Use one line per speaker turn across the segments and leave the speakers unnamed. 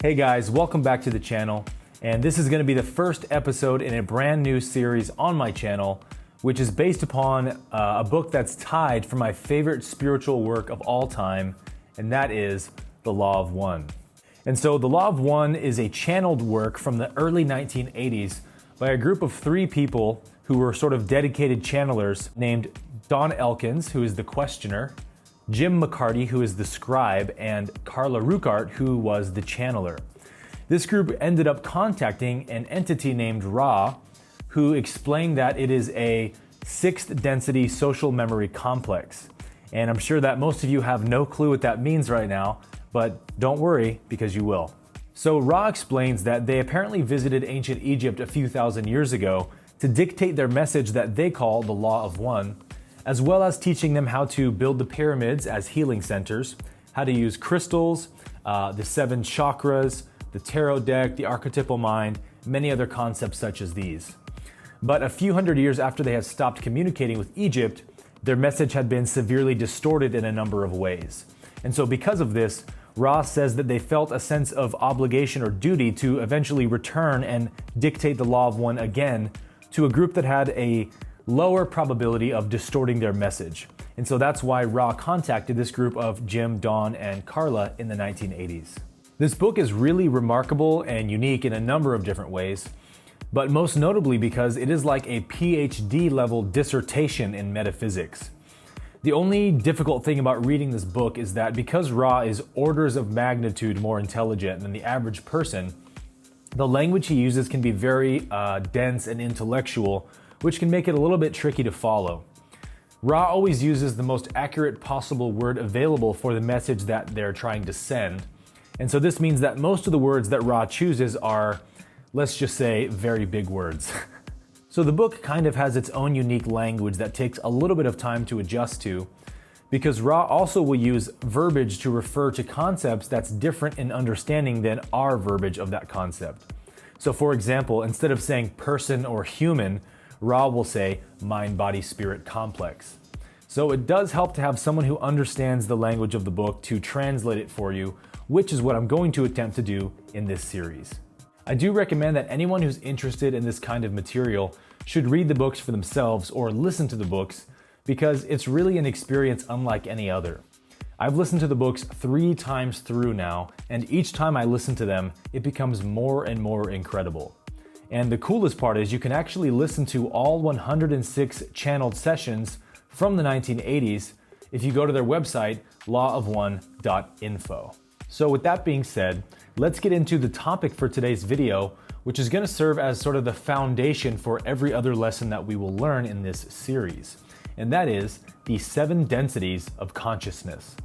Hey guys, welcome back to the channel. And this is going to be the first episode in a brand new series on my channel, which is based upon a book that's tied for my favorite spiritual work of all time, and that is The Law of One. And so The Law of One is a channeled work from the early 1980s by a group of three people who were sort of dedicated channelers named Don Elkins, who is the questioner, Jim McCarty, who is the scribe, and Carla Rueckart, who was the channeler. This group ended up contacting an entity named Ra, who explained that it is a sixth density social memory complex. And I'm sure that most of you have no clue what that means right now, but don't worry, because you will. So Ra explains that they apparently visited ancient Egypt a few thousand years ago to dictate their message that they call the Law of One, as well as teaching them how to build the pyramids as healing centers, how to use crystals, the seven chakras, the tarot deck, the archetypal mind, many other concepts such as these. But a few hundred years after they had stopped communicating with Egypt, their message had been severely distorted in a number of ways. And so because of this, Ra says that they felt a sense of obligation or duty to eventually return and dictate the Law of One again to a group that had a lower probability of distorting their message. And so that's why Ra contacted this group of Jim, Don, and Carla in the 1980s. This book is really remarkable and unique in a number of different ways, but most notably because it is like a PhD level dissertation in metaphysics. The only difficult thing about reading this book is that because Ra is orders of magnitude more intelligent than the average person, the language he uses can be very dense and intellectual, which can make it a little bit tricky to follow. Ra always uses the most accurate possible word available for the message that they're trying to send. And so this means that most of the words that Ra chooses are, let's just say, very big words. So the book kind of has its own unique language that takes a little bit of time to adjust to, because Ra also will use verbiage to refer to concepts that's different in understanding than our verbiage of that concept. So for example, instead of saying person or human, Ra will say mind-body-spirit complex. So it does help to have someone who understands the language of the book to translate it for you, which is what I'm going to attempt to do in this series. I do recommend that anyone who's interested in this kind of material should read the books for themselves or listen to the books, because it's really an experience unlike any other. I've listened to the books 3 times through now, and each time I listen to them, it becomes more and more incredible. And the coolest part is you can actually listen to all 106 channeled sessions from the 1980s if you go to their website, lawofone.info. So with that being said, let's get into the topic for today's video, which is going to serve as sort of the foundation for every other lesson that we will learn in this series. And that is the 7 densities of consciousness.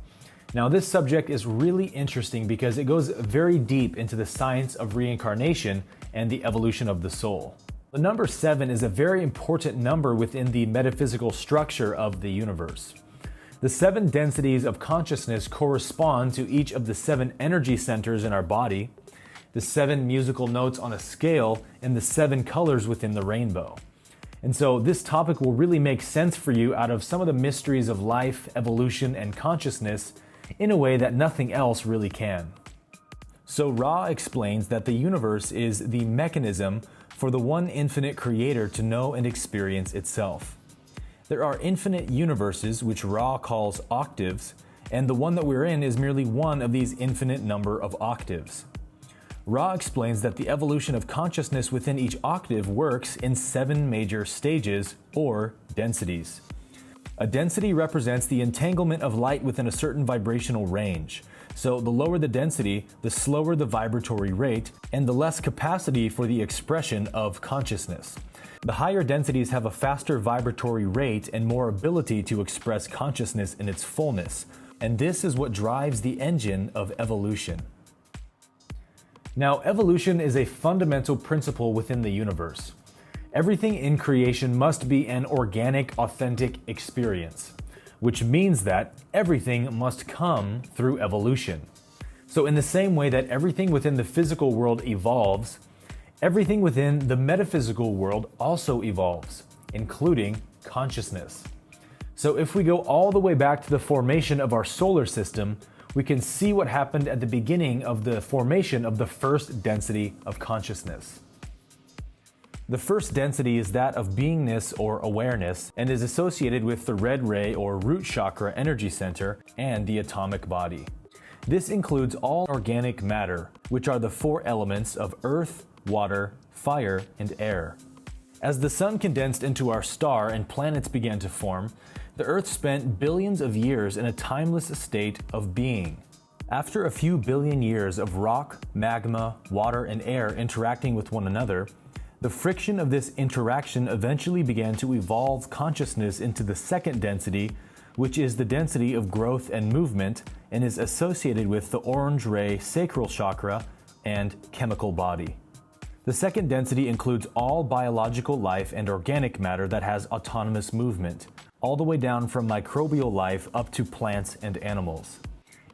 Now this subject is really interesting because it goes very deep into the science of reincarnation and the evolution of the soul. The number 7 is a very important number within the metaphysical structure of the universe. The 7 densities of consciousness correspond to each of the 7 energy centers in our body, the 7 musical notes on a scale, and the 7 colors within the rainbow. And so this topic will really make sense for you out of some of the mysteries of life, evolution, and consciousness in a way that nothing else really can. So Ra explains that the universe is the mechanism for the one infinite creator to know and experience itself. There are infinite universes, which Ra calls octaves, and the one that we're in is merely one of these infinite number of octaves. Ra explains that the evolution of consciousness within each octave works in 7 major stages, or densities. A density represents the entanglement of light within a certain vibrational range. So the lower the density, the slower the vibratory rate, and the less capacity for the expression of consciousness. The higher densities have a faster vibratory rate and more ability to express consciousness in its fullness, and this is what drives the engine of evolution. Now, evolution is a fundamental principle within the universe. Everything in creation must be an organic, authentic experience, which means that everything must come through evolution. So in the same way that everything within the physical world evolves, everything within the metaphysical world also evolves, including consciousness. So if we go all the way back to the formation of our solar system, we can see what happened at the beginning of the formation of the first density of consciousness. The first density is that of beingness or awareness and is associated with the red ray or root chakra energy center and the atomic body. This includes all organic matter, which are the four elements of earth, water, fire, and air. As the sun condensed into our star and planets began to form, the Earth spent billions of years in a timeless state of being. After a few billion years of rock, magma, water, and air interacting with one another, the friction of this interaction eventually began to evolve consciousness into the second density, which is the density of growth and movement and is associated with the orange ray sacral chakra and chemical body. The second density includes all biological life and organic matter that has autonomous movement, all the way down from microbial life up to plants and animals.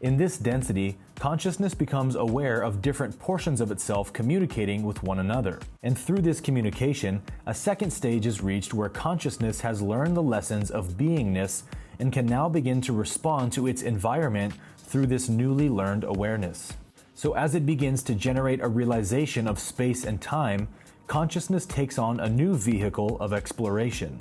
In this density, consciousness becomes aware of different portions of itself communicating with one another. And through this communication, a second stage is reached where consciousness has learned the lessons of beingness and can now begin to respond to its environment through this newly learned awareness. So as it begins to generate a realization of space and time, consciousness takes on a new vehicle of exploration.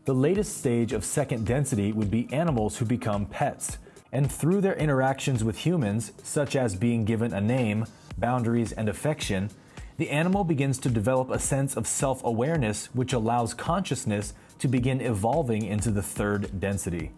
The latest stage of second density would be animals who become pets, and through their interactions with humans, such as being given a name, boundaries, and affection, the animal begins to develop a sense of self-awareness which allows consciousness to begin evolving into the third density.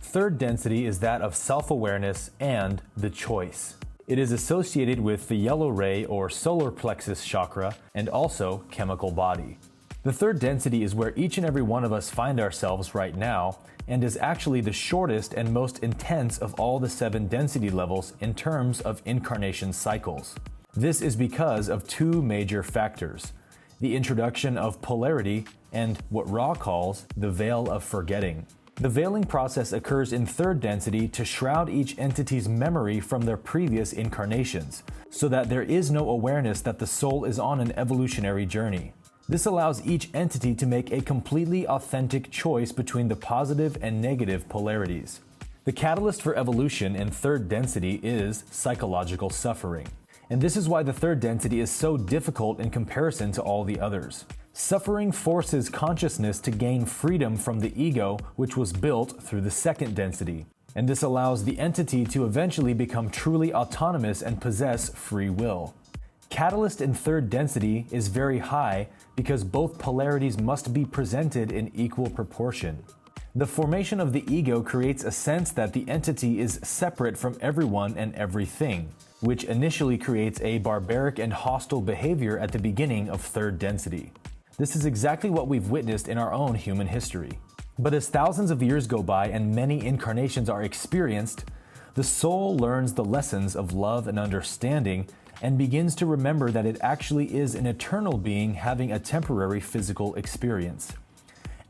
Third density is that of self-awareness and the choice. It is associated with the yellow ray or solar plexus chakra and also chemical body. The third density is where each and every one of us find ourselves right now and is actually the shortest and most intense of all the 7 density levels in terms of incarnation cycles. This is because of 2 major factors: the introduction of polarity and what Ra calls the veil of forgetting. The veiling process occurs in third density to shroud each entity's memory from their previous incarnations, so that there is no awareness that the soul is on an evolutionary journey. This allows each entity to make a completely authentic choice between the positive and negative polarities. The catalyst for evolution in third density is psychological suffering. And this is why the third density is so difficult in comparison to all the others. Suffering forces consciousness to gain freedom from the ego, which was built through the second density. And this allows the entity to eventually become truly autonomous and possess free will. Catalyst in third density is very high because both polarities must be presented in equal proportion. The formation of the ego creates a sense that the entity is separate from everyone and everything, which initially creates a barbaric and hostile behavior at the beginning of third density. This is exactly what we've witnessed in our own human history. But as thousands of years go by and many incarnations are experienced, the soul learns the lessons of love and understanding and begins to remember that it actually is an eternal being having a temporary physical experience.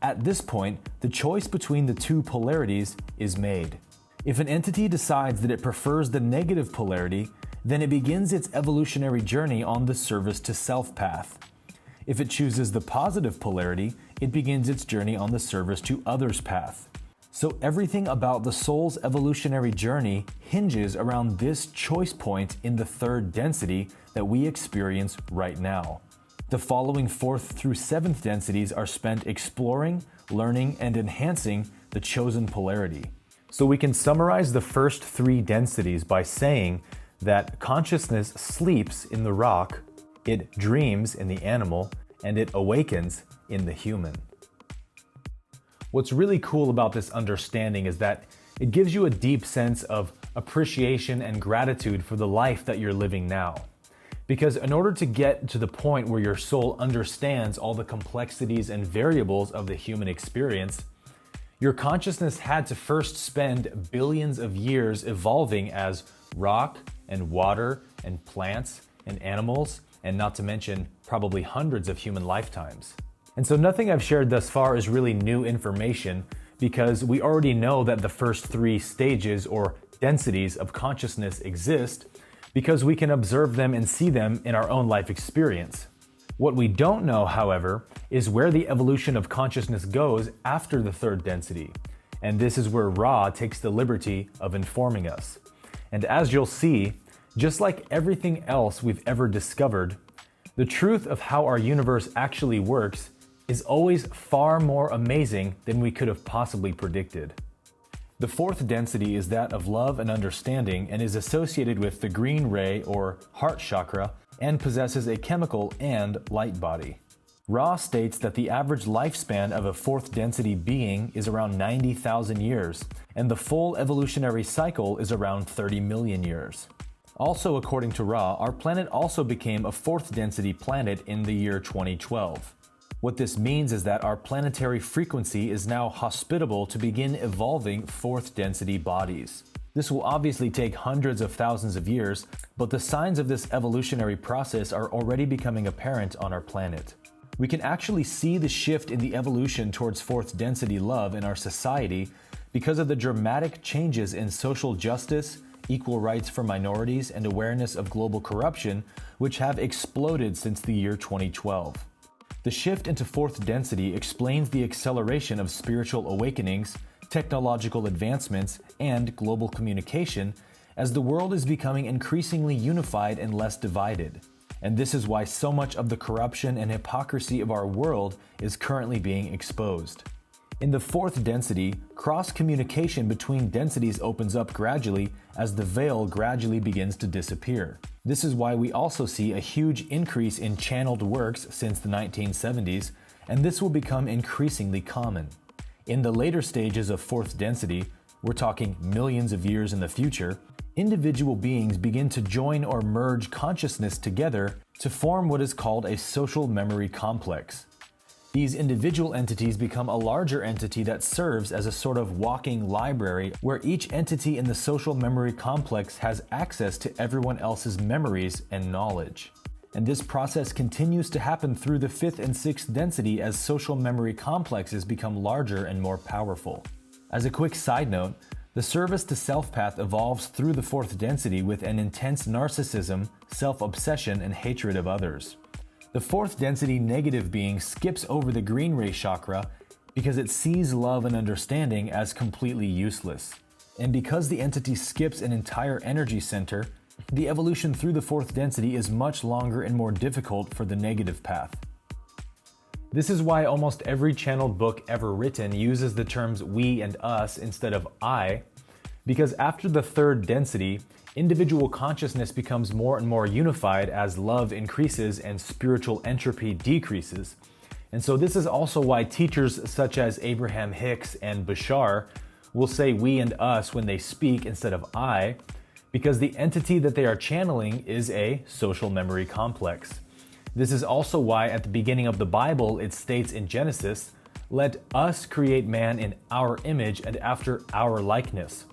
At this point, the choice between the 2 polarities is made. If an entity decides that it prefers the negative polarity, then it begins its evolutionary journey on the service to self path. If it chooses the positive polarity, it begins its journey on the service to others path. So everything about the soul's evolutionary journey hinges around this choice point in the third density that we experience right now. The following 4th through 7th densities are spent exploring, learning, and enhancing the chosen polarity. So we can summarize the first 3 densities by saying that consciousness sleeps in the rock, it dreams in the animal, and it awakens in the human. What's really cool about this understanding is that it gives you a deep sense of appreciation and gratitude for the life that you're living now. Because in order to get to the point where your soul understands all the complexities and variables of the human experience, your consciousness had to first spend billions of years evolving as rock and water and plants and animals, and not to mention probably hundreds of human lifetimes. And so nothing I've shared thus far is really new information because we already know that the first 3 stages or densities of consciousness exist because we can observe them and see them in our own life experience. What we don't know, however, is where the evolution of consciousness goes after the third density. And this is where Ra takes the liberty of informing us. And as you'll see, just like everything else we've ever discovered, the truth of how our universe actually works is always far more amazing than we could have possibly predicted. The fourth density is that of love and understanding and is associated with the green ray or heart chakra and possesses a chemical and light body. Ra states that the average lifespan of a fourth density being is around 90,000 years, and the full evolutionary cycle is around 30 million years. Also, according to Ra, our planet also became a fourth density planet in the year 2012. What this means is that our planetary frequency is now hospitable to begin evolving fourth density bodies. This will obviously take hundreds of thousands of years, but the signs of this evolutionary process are already becoming apparent on our planet. We can actually see the shift in the evolution towards fourth density love in our society because of the dramatic changes in social justice, equal rights for minorities, and awareness of global corruption, which have exploded since the year 2012. The shift into fourth density explains the acceleration of spiritual awakenings, technological advancements, and global communication as the world is becoming increasingly unified and less divided. And this is why so much of the corruption and hypocrisy of our world is currently being exposed. In the fourth density, cross-communication between densities opens up gradually as the veil gradually begins to disappear. This is why we also see a huge increase in channeled works since the 1970s, and this will become increasingly common. In the later stages of fourth density, we're talking millions of years in the future, individual beings begin to join or merge consciousness together to form what is called a social memory complex. These individual entities become a larger entity that serves as a sort of walking library where each entity in the social memory complex has access to everyone else's memories and knowledge. And this process continues to happen through the fifth and sixth density as social memory complexes become larger and more powerful. As a quick side note, the service to self path evolves through the fourth density with an intense narcissism, self-obsession, and hatred of others. The fourth density negative being skips over the green ray chakra because it sees love and understanding as completely useless. And because the entity skips an entire energy center, the evolution through the fourth density is much longer and more difficult for the negative path. This is why almost every channeled book ever written uses the terms we and us instead of I, because after the third density, individual consciousness becomes more and more unified as love increases and spiritual entropy decreases. And so this is also why teachers such as Abraham Hicks and Bashar will say we and us when they speak instead of I, because the entity that they are channeling is a social memory complex. This is also why at the beginning of the Bible it states in Genesis, "Let us create man in our image and after our likeness."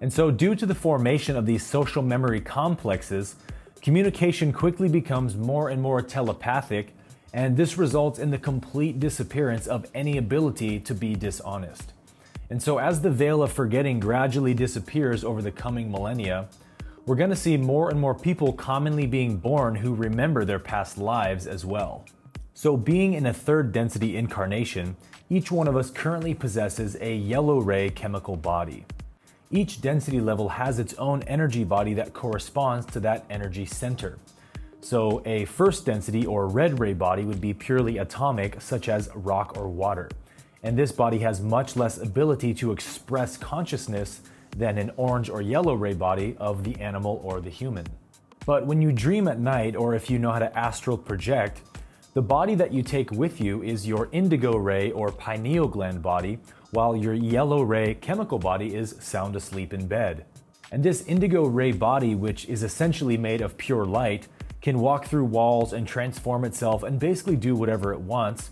And so due to the formation of these social memory complexes, communication quickly becomes more and more telepathic, and this results in the complete disappearance of any ability to be dishonest. And so as the veil of forgetting gradually disappears over the coming millennia, we're going to see more and more people commonly being born who remember their past lives as well. So being in a third density incarnation, each one of us currently possesses a yellow ray chemical body. Each density level has its own energy body that corresponds to that energy center. So a first density or red ray body would be purely atomic, such as rock or water. And this body has much less ability to express consciousness than an orange or yellow ray body of the animal or the human. But when you dream at night, or if you know how to astral project, the body that you take with you is your indigo ray or pineal gland body, while your yellow ray chemical body is sound asleep in bed. And this indigo ray body, which is essentially made of pure light, can walk through walls and transform itself and basically do whatever it wants.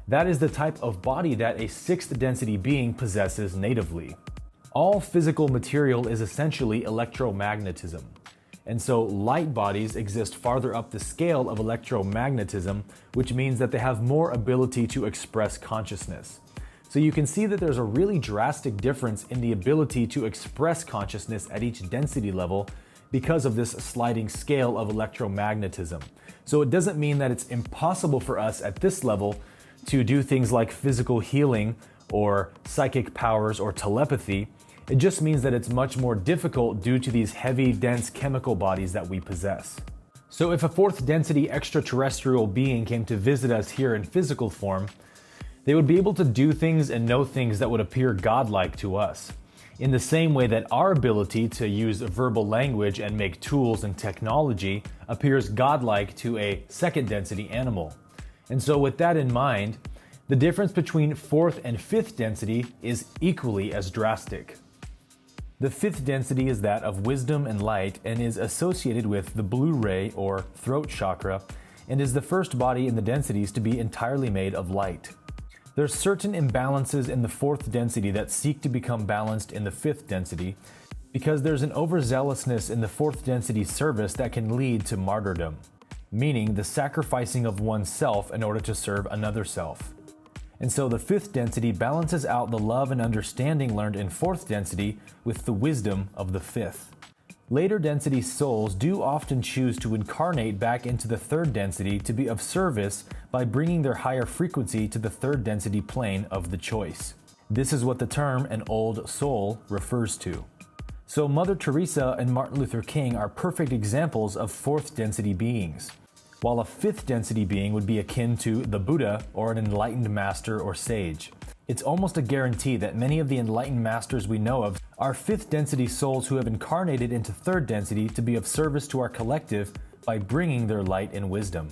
That is the type of body that a sixth density being possesses natively. All physical material is essentially electromagnetism. And so light bodies exist farther up the scale of electromagnetism, which means that they have more ability to express consciousness. So you can see that there's a really drastic difference in the ability to express consciousness at each density level because of this sliding scale of electromagnetism. So it doesn't mean that it's impossible for us at this level to do things like physical healing or psychic powers or telepathy. It just means that it's much more difficult due to these heavy, dense chemical bodies that we possess. So if a fourth density extraterrestrial being came to visit us here in physical form, they would be able to do things and know things that would appear godlike to us, in the same way that our ability to use verbal language and make tools and technology appears godlike to a second density animal. And so with that in mind, the difference between fourth and fifth density is equally as drastic. The fifth density is that of wisdom and light and is associated with the blue ray or throat chakra and is the first body in the densities to be entirely made of light. There's certain imbalances in the fourth density that seek to become balanced in the fifth density because there's an overzealousness in the fourth density service that can lead to martyrdom, meaning the sacrificing of oneself in order to serve another self. And so the fifth density balances out the love and understanding learned in fourth density with the wisdom of the fifth. Later density souls do often choose to incarnate back into the third density to be of service by bringing their higher frequency to the third density plane of the choice. This is what the term an old soul refers to. So Mother Teresa and Martin Luther King are perfect examples of fourth density beings, while a fifth density being would be akin to the Buddha or an enlightened master or sage. It's almost a guarantee that many of the enlightened masters we know of are fifth density souls who have incarnated into third density to be of service to our collective by bringing their light and wisdom.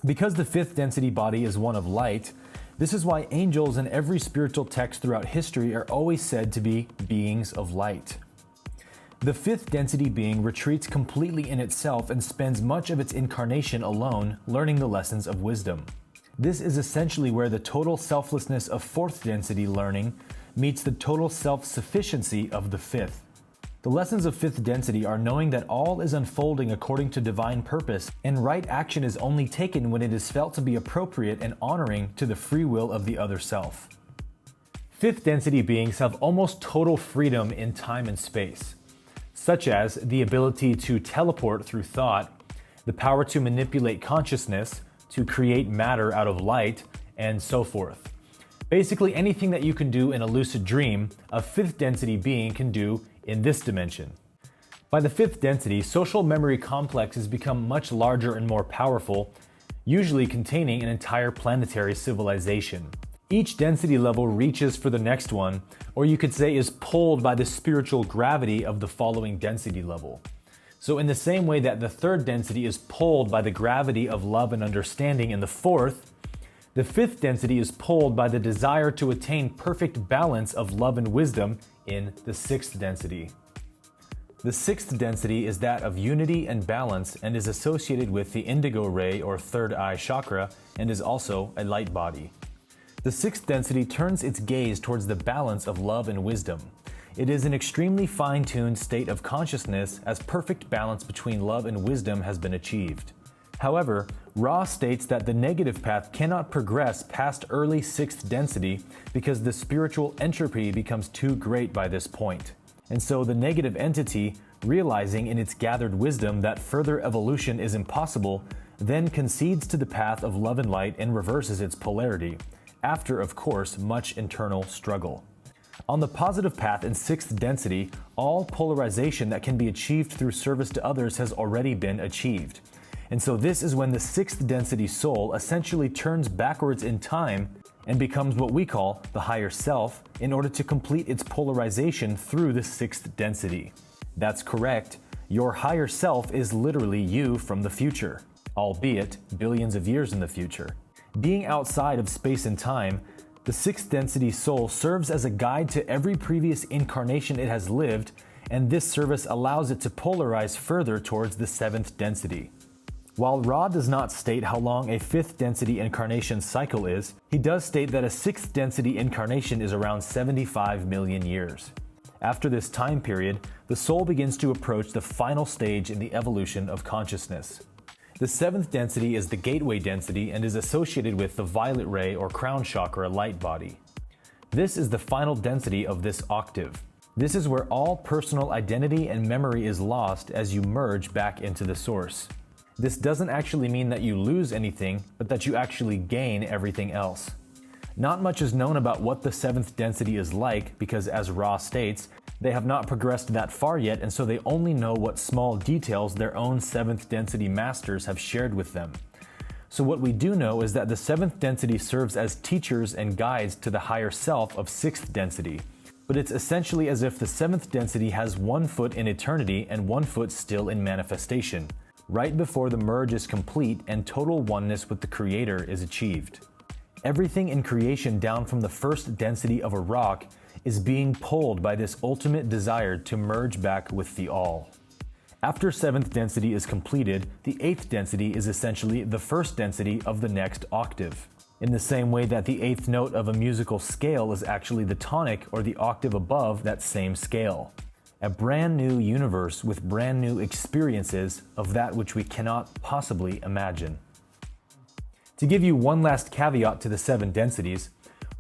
Because the fifth density body is one of light, this is why angels in every spiritual text throughout history are always said to be beings of light. The fifth density being retreats completely in itself and spends much of its incarnation alone, learning the lessons of wisdom. This is essentially where the total selflessness of fourth density learning meets the total self-sufficiency of the fifth. The lessons of fifth density are knowing that all is unfolding according to divine purpose, and right action is only taken when it is felt to be appropriate and honoring to the free will of the other self. Fifth density beings have almost total freedom in time and space, such as the ability to teleport through thought, the power to manipulate consciousness, to create matter out of light, and so forth. Basically anything that you can do in a lucid dream, a fifth density being can do in this dimension. By the fifth density, social memory complexes become much larger and more powerful, usually containing an entire planetary civilization. Each density level reaches for the next one, or you could say is pulled by the spiritual gravity of the following density level. So in the same way that the third density is pulled by the gravity of love and understanding in the fourth, the fifth density is pulled by the desire to attain perfect balance of love and wisdom in the sixth density. The sixth density is that of unity and balance and is associated with the indigo ray or third eye chakra and is also a light body. The sixth density turns its gaze towards the balance of love and wisdom. It is an extremely fine-tuned state of consciousness as perfect balance between love and wisdom has been achieved. However, Ra states that the negative path cannot progress past early sixth density because the spiritual entropy becomes too great by this point. And so the negative entity, realizing in its gathered wisdom that further evolution is impossible, then concedes to the path of love and light and reverses its polarity, after, of course, much internal struggle. On the positive path in sixth density, all polarization that can be achieved through service to others has already been achieved. And so this is when the sixth density soul essentially turns backwards in time and becomes what we call the higher self in order to complete its polarization through the sixth density. That's correct. Your higher self is literally you from the future, albeit billions of years in the future. Being outside of space and time, the sixth density soul serves as a guide to every previous incarnation it has lived, and this service allows it to polarize further towards the seventh density. While Ra does not state how long a fifth density incarnation cycle is, he does state that a sixth density incarnation is around 75 million years. After this time period, the soul begins to approach the final stage in the evolution of consciousness. The seventh density is the gateway density and is associated with the violet ray or crown chakra light body. This is the final density of this octave. This is where all personal identity and memory is lost as you merge back into the source. This doesn't actually mean that you lose anything, but that you actually gain everything else. Not much is known about what the seventh density is like because, as Ra states, They have not progressed that far yet, and so they only know what small details their own 7th density masters have shared with them. So what we do know is that the 7th density serves as teachers and guides to the higher self of 6th density. But it's essentially as if the 7th density has 1 foot in eternity and 1 foot still in manifestation, right before the merge is complete and total oneness with the Creator is achieved. Everything in creation down from the 1st density of a rock is being pulled by this ultimate desire to merge back with the All. After 7th density is completed, the 8th density is essentially the 1st density of the next octave. In the same way that the 8th note of a musical scale is actually the tonic or the octave above that same scale. A brand new universe with brand new experiences of that which we cannot possibly imagine. To give you one last caveat to the 7 densities,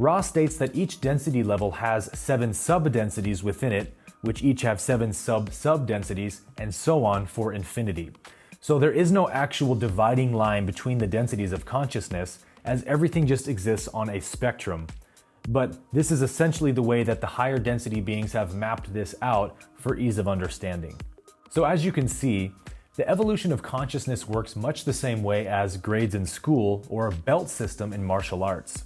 Ra states that each density level has 7 sub-densities within it, which each have 7 sub-sub-densities, and so on for infinity. So there is no actual dividing line between the densities of consciousness, as everything just exists on a spectrum. But this is essentially the way that the higher density beings have mapped this out for ease of understanding. So as you can see, the evolution of consciousness works much the same way as grades in school or a belt system in martial arts.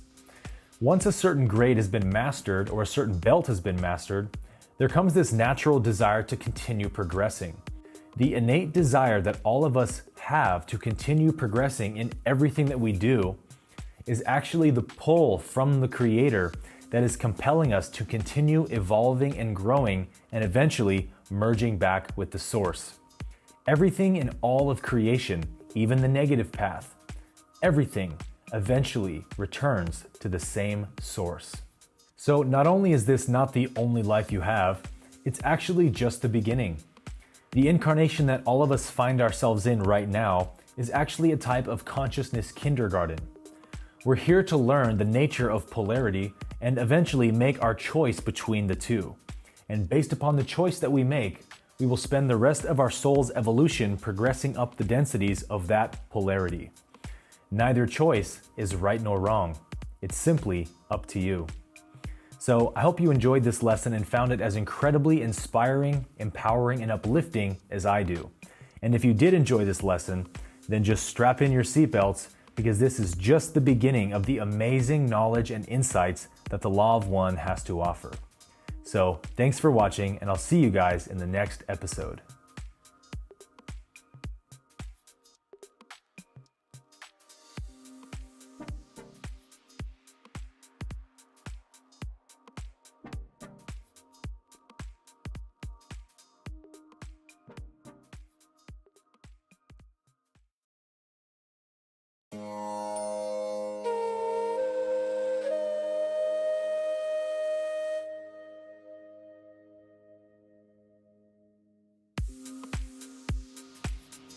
Once a certain grade has been mastered or a certain belt has been mastered, there comes this natural desire to continue progressing. The innate desire that all of us have to continue progressing in everything that we do is actually the pull from the Creator that is compelling us to continue evolving and growing and eventually merging back with the Source. Everything in all of creation, even the negative path, everything eventually returns to the same Source. So not only is this not the only life you have, it's actually just the beginning. The incarnation that all of us find ourselves in right now is actually a type of consciousness kindergarten. We're here to learn the nature of polarity and eventually make our choice between the two. And based upon the choice that we make, we will spend the rest of our soul's evolution progressing up the densities of that polarity. Neither choice is right nor wrong. It's simply up to you. So I hope you enjoyed this lesson and found it as incredibly inspiring, empowering, and uplifting as I do. And if you did enjoy this lesson, then just strap in your seatbelts, because this is just the beginning of the amazing knowledge and insights that the Law of One has to offer. So thanks for watching, and I'll see you guys in the next episode.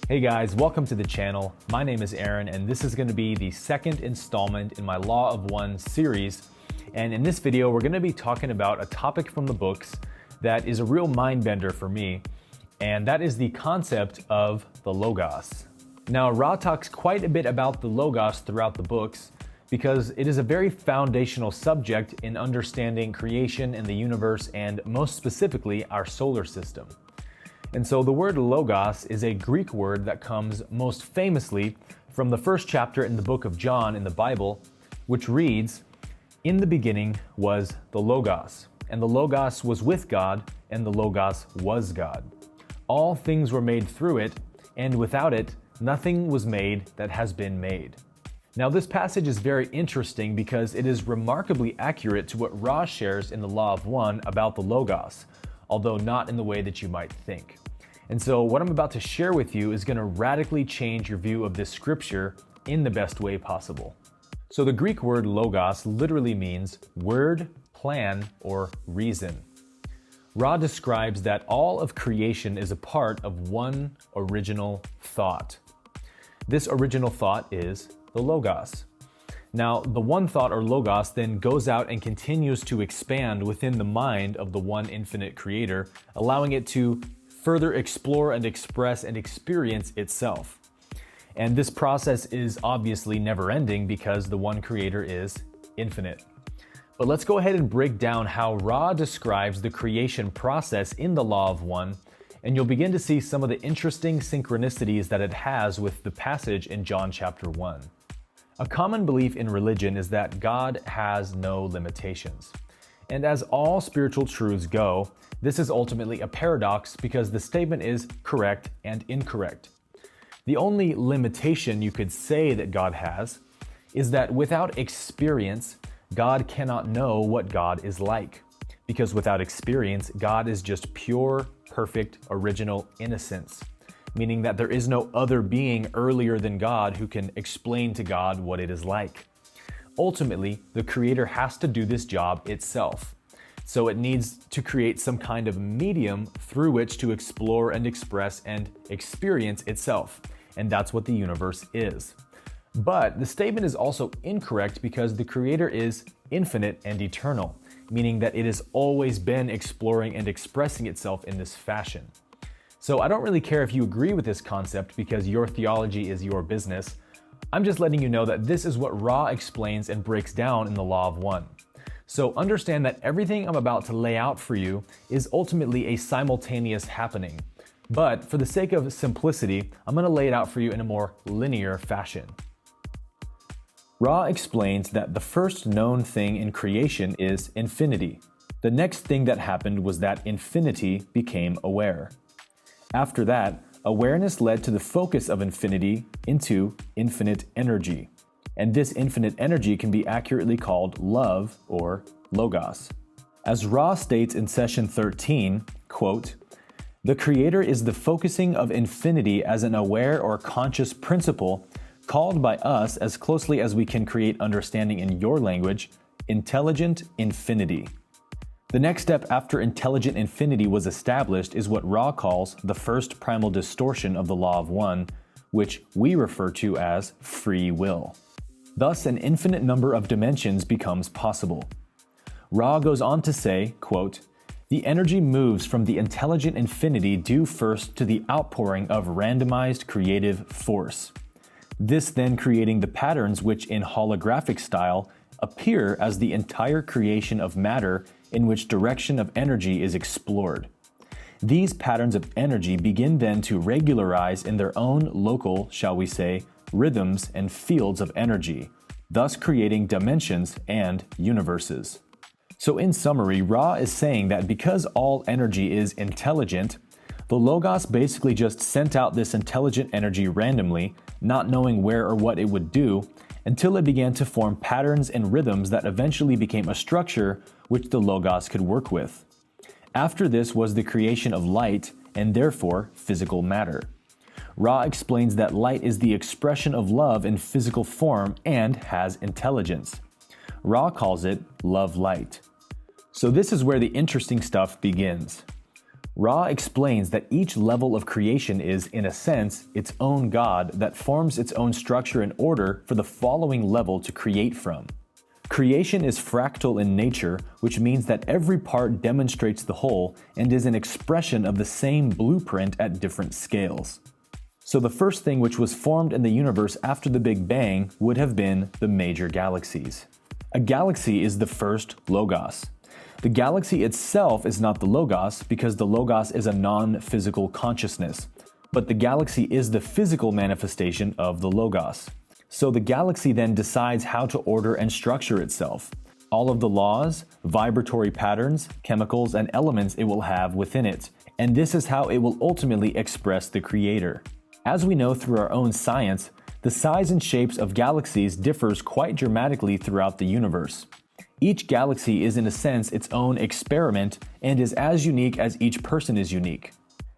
Hey guys, welcome to the channel. My name is Aaron, and this is going to be the second installment in my Law of One series. And in this video, we're going to be talking about a topic from the books that is a real mind bender for me, and that is the concept of the Logos. Now, Ra talks quite a bit about the Logos throughout the books because it is a very foundational subject in understanding creation and the universe, and most specifically, our solar system. And so the word Logos is a Greek word that comes most famously from the first chapter in the book of John in the Bible, which reads, "In the beginning was the Logos, and the Logos was with God, and the Logos was God. All things were made through it, and without it, nothing was made that has been made." Now this passage is very interesting because it is remarkably accurate to what Ra shares in the Law of One about the Logos, although not in the way that you might think. And so what I'm about to share with you is going to radically change your view of this scripture in the best way possible. So the Greek word logos literally means word, plan, or reason. Ra describes that all of creation is a part of one original thought. This original thought is the Logos. Now, the one thought or Logos then goes out and continues to expand within the mind of the one infinite creator, allowing it to further explore and express and experience itself. And this process is obviously never ending because the one creator is infinite. But let's go ahead and break down how Ra describes the creation process in the Law of One, and you'll begin to see some of the interesting synchronicities that it has with the passage in John chapter 1. A common belief in religion is that God has no limitations. And as all spiritual truths go, this is ultimately a paradox because the statement is correct and incorrect. The only limitation you could say that God has is that without experience, God cannot know what God is like. Because without experience, God is just pure, perfect, original innocence. Meaning that there is no other being earlier than God who can explain to God what it is like. Ultimately, the Creator has to do this job itself. So it needs to create some kind of medium through which to explore and express and experience itself. And that's what the universe is. But the statement is also incorrect because the Creator is infinite and eternal, meaning that it has always been exploring and expressing itself in this fashion. So I don't really care if you agree with this concept because your theology is your business. I'm just letting you know that this is what Ra explains and breaks down in the Law of One. So understand that everything I'm about to lay out for you is ultimately a simultaneous happening. But for the sake of simplicity, I'm going to lay it out for you in a more linear fashion. Ra explains that the first known thing in creation is infinity. The next thing that happened was that infinity became aware. After that, awareness led to the focus of infinity into infinite energy. And this infinite energy can be accurately called love or logos. As Ra states in session 13, quote, "The Creator is the focusing of infinity as an aware or conscious principle called by us as closely as we can create understanding in your language, intelligent infinity." The next step after intelligent infinity was established is what Ra calls the first primal distortion of the Law of One, which we refer to as free will. Thus, an infinite number of dimensions becomes possible. Ra goes on to say, quote, "The energy moves from the intelligent infinity due first to the outpouring of randomized creative force. This then creating the patterns which in holographic style appear as the entire creation of matter in which direction of energy is explored. These patterns of energy begin then to regularize in their own local, shall we say, rhythms and fields of energy, thus creating dimensions and universes." So in summary, Ra is saying that because all energy is intelligent, the Logos basically just sent out this intelligent energy randomly, not knowing where or what it would do, until it began to form patterns and rhythms that eventually became a structure which the Logos could work with. After this was the creation of light, and therefore physical matter. Ra explains that light is the expression of love in physical form and has intelligence. Ra calls it love light. So this is where the interesting stuff begins. Ra explains that each level of creation is, in a sense, its own God that forms its own structure and order for the following level to create from. Creation is fractal in nature, which means that every part demonstrates the whole and is an expression of the same blueprint at different scales. So the first thing which was formed in the universe after the Big Bang would have been the major galaxies. A galaxy is the first logos. The galaxy itself is not the logos because the logos is a non-physical consciousness, but the galaxy is the physical manifestation of the logos. So the galaxy then decides how to order and structure itself. All of the laws, vibratory patterns, chemicals, and elements it will have within it, and this is how it will ultimately express the Creator. As we know through our own science, the size and shapes of galaxies differs quite dramatically throughout the universe. Each galaxy is in a sense its own experiment and is as unique as each person is unique.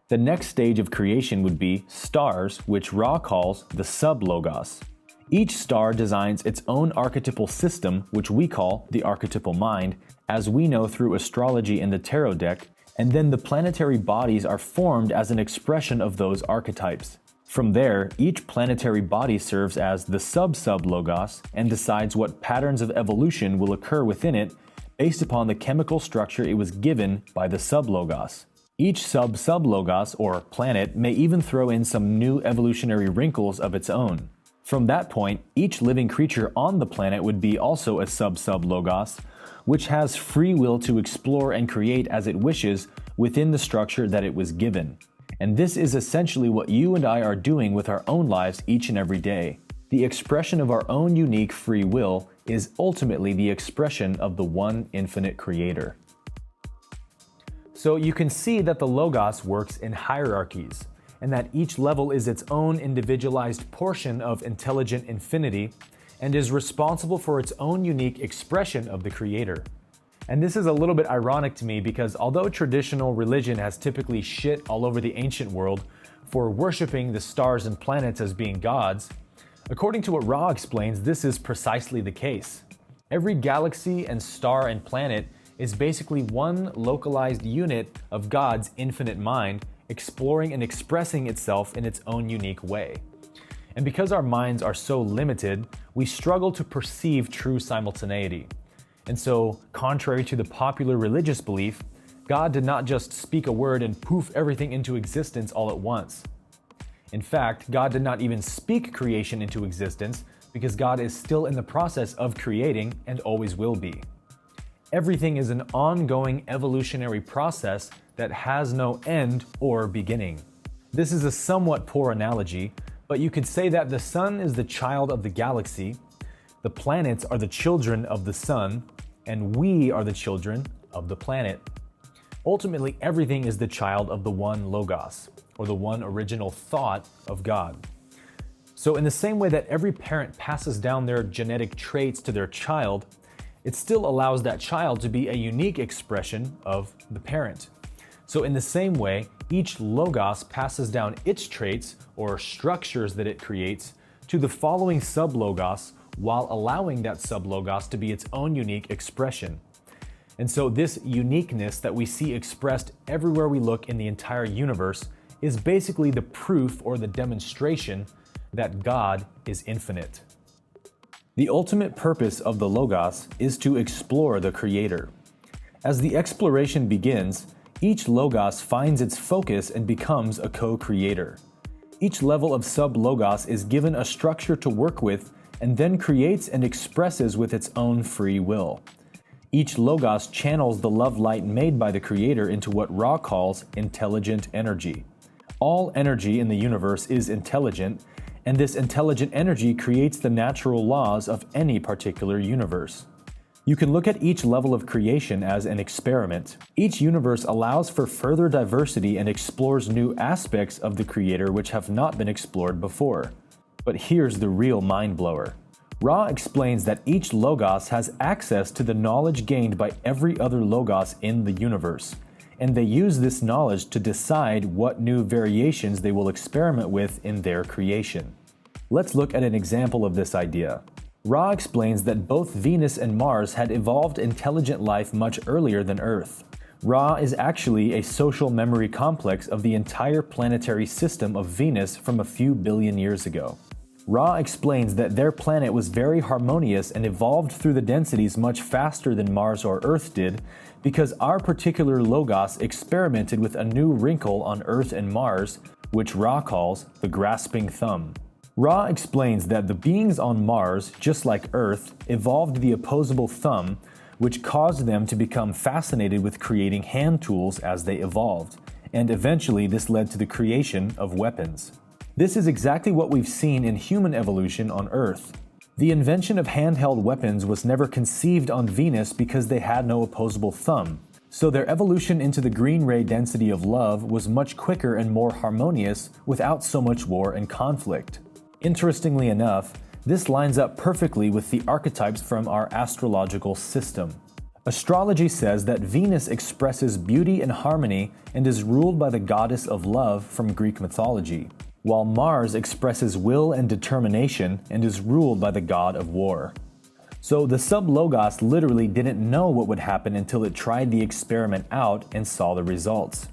The next stage of creation would be stars, which Ra calls the sub-logos. Each star designs its own archetypal system, which we call the archetypal mind, as we know through astrology and the tarot deck, and then the planetary bodies are formed as an expression of those archetypes. From there, each planetary body serves as the sub-sub-logos and decides what patterns of evolution will occur within it based upon the chemical structure it was given by the sub-logos. Each sub-sub-logos, or planet, may even throw in some new evolutionary wrinkles of its own. From that point, each living creature on the planet would be also a sub-sub-logos, which has free will to explore and create as it wishes within the structure that it was given. And this is essentially what you and I are doing with our own lives each and every day. The expression of our own unique free will is ultimately the expression of the one infinite creator. So you can see that the Logos works in hierarchies, and that each level is its own individualized portion of intelligent infinity and is responsible for its own unique expression of the creator. And this is a little bit ironic to me because although traditional religion has typically shit all over the ancient world for worshiping the stars and planets as being gods, according to what Ra explains, this is precisely the case. Every galaxy and star and planet is basically one localized unit of God's infinite mind, exploring and expressing itself in its own unique way. And because our minds are so limited, we struggle to perceive true simultaneity. And so, contrary to the popular religious belief, God did not just speak a word and poof everything into existence all at once. In fact, God did not even speak creation into existence because God is still in the process of creating and always will be. Everything is an ongoing evolutionary process that has no end or beginning. This is a somewhat poor analogy, but you could say that the sun is the child of the galaxy, the planets are the children of the sun, and we are the children of the planet. Ultimately, everything is the child of the one Logos, or the one original thought of God. So in the same way that every parent passes down their genetic traits to their child, it still allows that child to be a unique expression of the parent. So in the same way, each Logos passes down its traits or structures that it creates to the following sub-Logos while allowing that sub-Logos to be its own unique expression. And so this uniqueness that we see expressed everywhere we look in the entire universe is basically the proof or the demonstration that God is infinite. The ultimate purpose of the Logos is to explore the Creator. As the exploration begins, each Logos finds its focus and becomes a co-creator. Each level of sub-Logos is given a structure to work with and then creates and expresses with its own free will. Each Logos channels the love light made by the Creator into what Ra calls intelligent energy. All energy in the universe is intelligent, and this intelligent energy creates the natural laws of any particular universe. You can look at each level of creation as an experiment. Each universe allows for further diversity and explores new aspects of the Creator which have not been explored before. But here's the real mind blower. Ra explains that each Logos has access to the knowledge gained by every other Logos in the universe, and they use this knowledge to decide what new variations they will experiment with in their creation. Let's look at an example of this idea. Ra explains that both Venus and Mars had evolved intelligent life much earlier than Earth. Ra is actually a social memory complex of the entire planetary system of Venus from a few billion years ago. Ra explains that their planet was very harmonious and evolved through the densities much faster than Mars or Earth did because our particular Logos experimented with a new wrinkle on Earth and Mars, which Ra calls the grasping thumb. Ra explains that the beings on Mars, just like Earth, evolved the opposable thumb, which caused them to become fascinated with creating hand tools as they evolved, and eventually this led to the creation of weapons. This is exactly what we've seen in human evolution on Earth. The invention of handheld weapons was never conceived on Venus because they had no opposable thumb, so their evolution into the green ray density of love was much quicker and more harmonious without so much war and conflict. Interestingly enough, this lines up perfectly with the archetypes from our astrological system. Astrology says that Venus expresses beauty and harmony and is ruled by the goddess of love from Greek mythology, while Mars expresses will and determination and is ruled by the god of war. So the sub-Logos literally didn't know what would happen until it tried the experiment out and saw the results.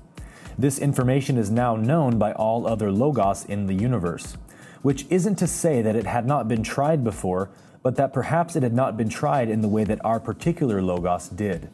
This information is now known by all other Logos in the universe, which isn't to say that it had not been tried before, but that perhaps it had not been tried in the way that our particular Logos did.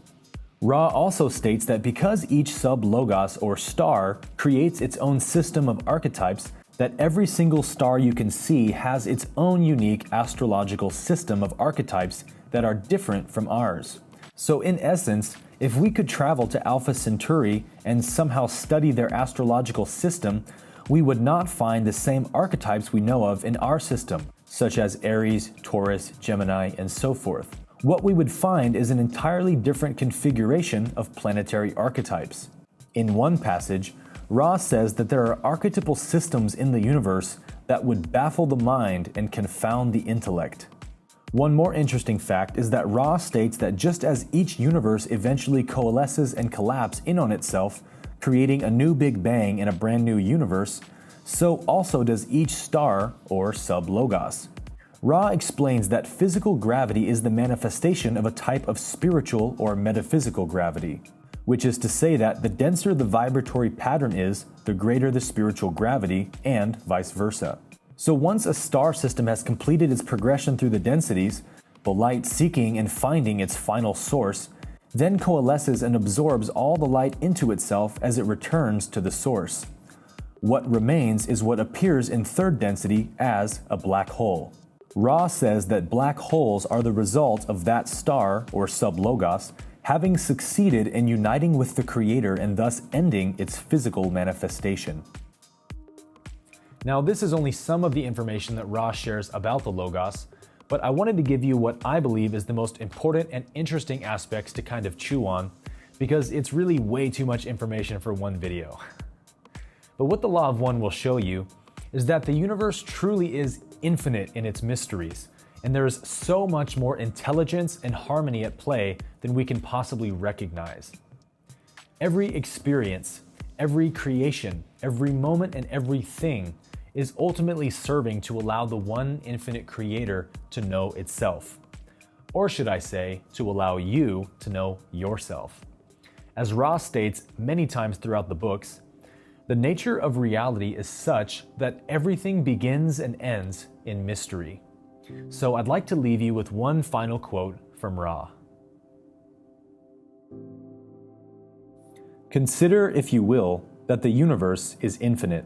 Ra also states that because each sub-Logos or star creates its own system of archetypes, that every single star you can see has its own unique astrological system of archetypes that are different from ours. So in essence, if we could travel to Alpha Centauri and somehow study their astrological system, we would not find the same archetypes we know of in our system, such as Aries, Taurus, Gemini, and so forth. What we would find is an entirely different configuration of planetary archetypes. In one passage, Ra says that there are archetypal systems in the universe that would baffle the mind and confound the intellect. One more interesting fact is that Ra states that just as each universe eventually coalesces and collapses in on itself, creating a new Big Bang and a brand new universe, so also does each star or sub-logos. Ra explains that physical gravity is the manifestation of a type of spiritual or metaphysical gravity, which is to say that the denser the vibratory pattern is, the greater the spiritual gravity, and vice versa. So once a star system has completed its progression through the densities, the light seeking and finding its final source, then coalesces and absorbs all the light into itself as it returns to the source. What remains is what appears in third density as a black hole. Ra says that black holes are the result of that star or sub-logos having succeeded in uniting with the Creator and thus ending its physical manifestation. Now, this is only some of the information that Ra shares about the Logos, but I wanted to give you what I believe is the most important and interesting aspects to kind of chew on, because it's really way too much information for one video. But what the Law of One will show you is that the universe truly is infinite in its mysteries, and there is so much more intelligence and harmony at play than we can possibly recognize. Every experience, every creation, every moment, and everything is ultimately serving to allow the one infinite Creator to know itself. Or should I say, to allow you to know yourself. As Ra states many times throughout the books, the nature of reality is such that everything begins and ends in mystery. So I'd like to leave you with one final quote from Ra. Consider, if you will, that the universe is infinite.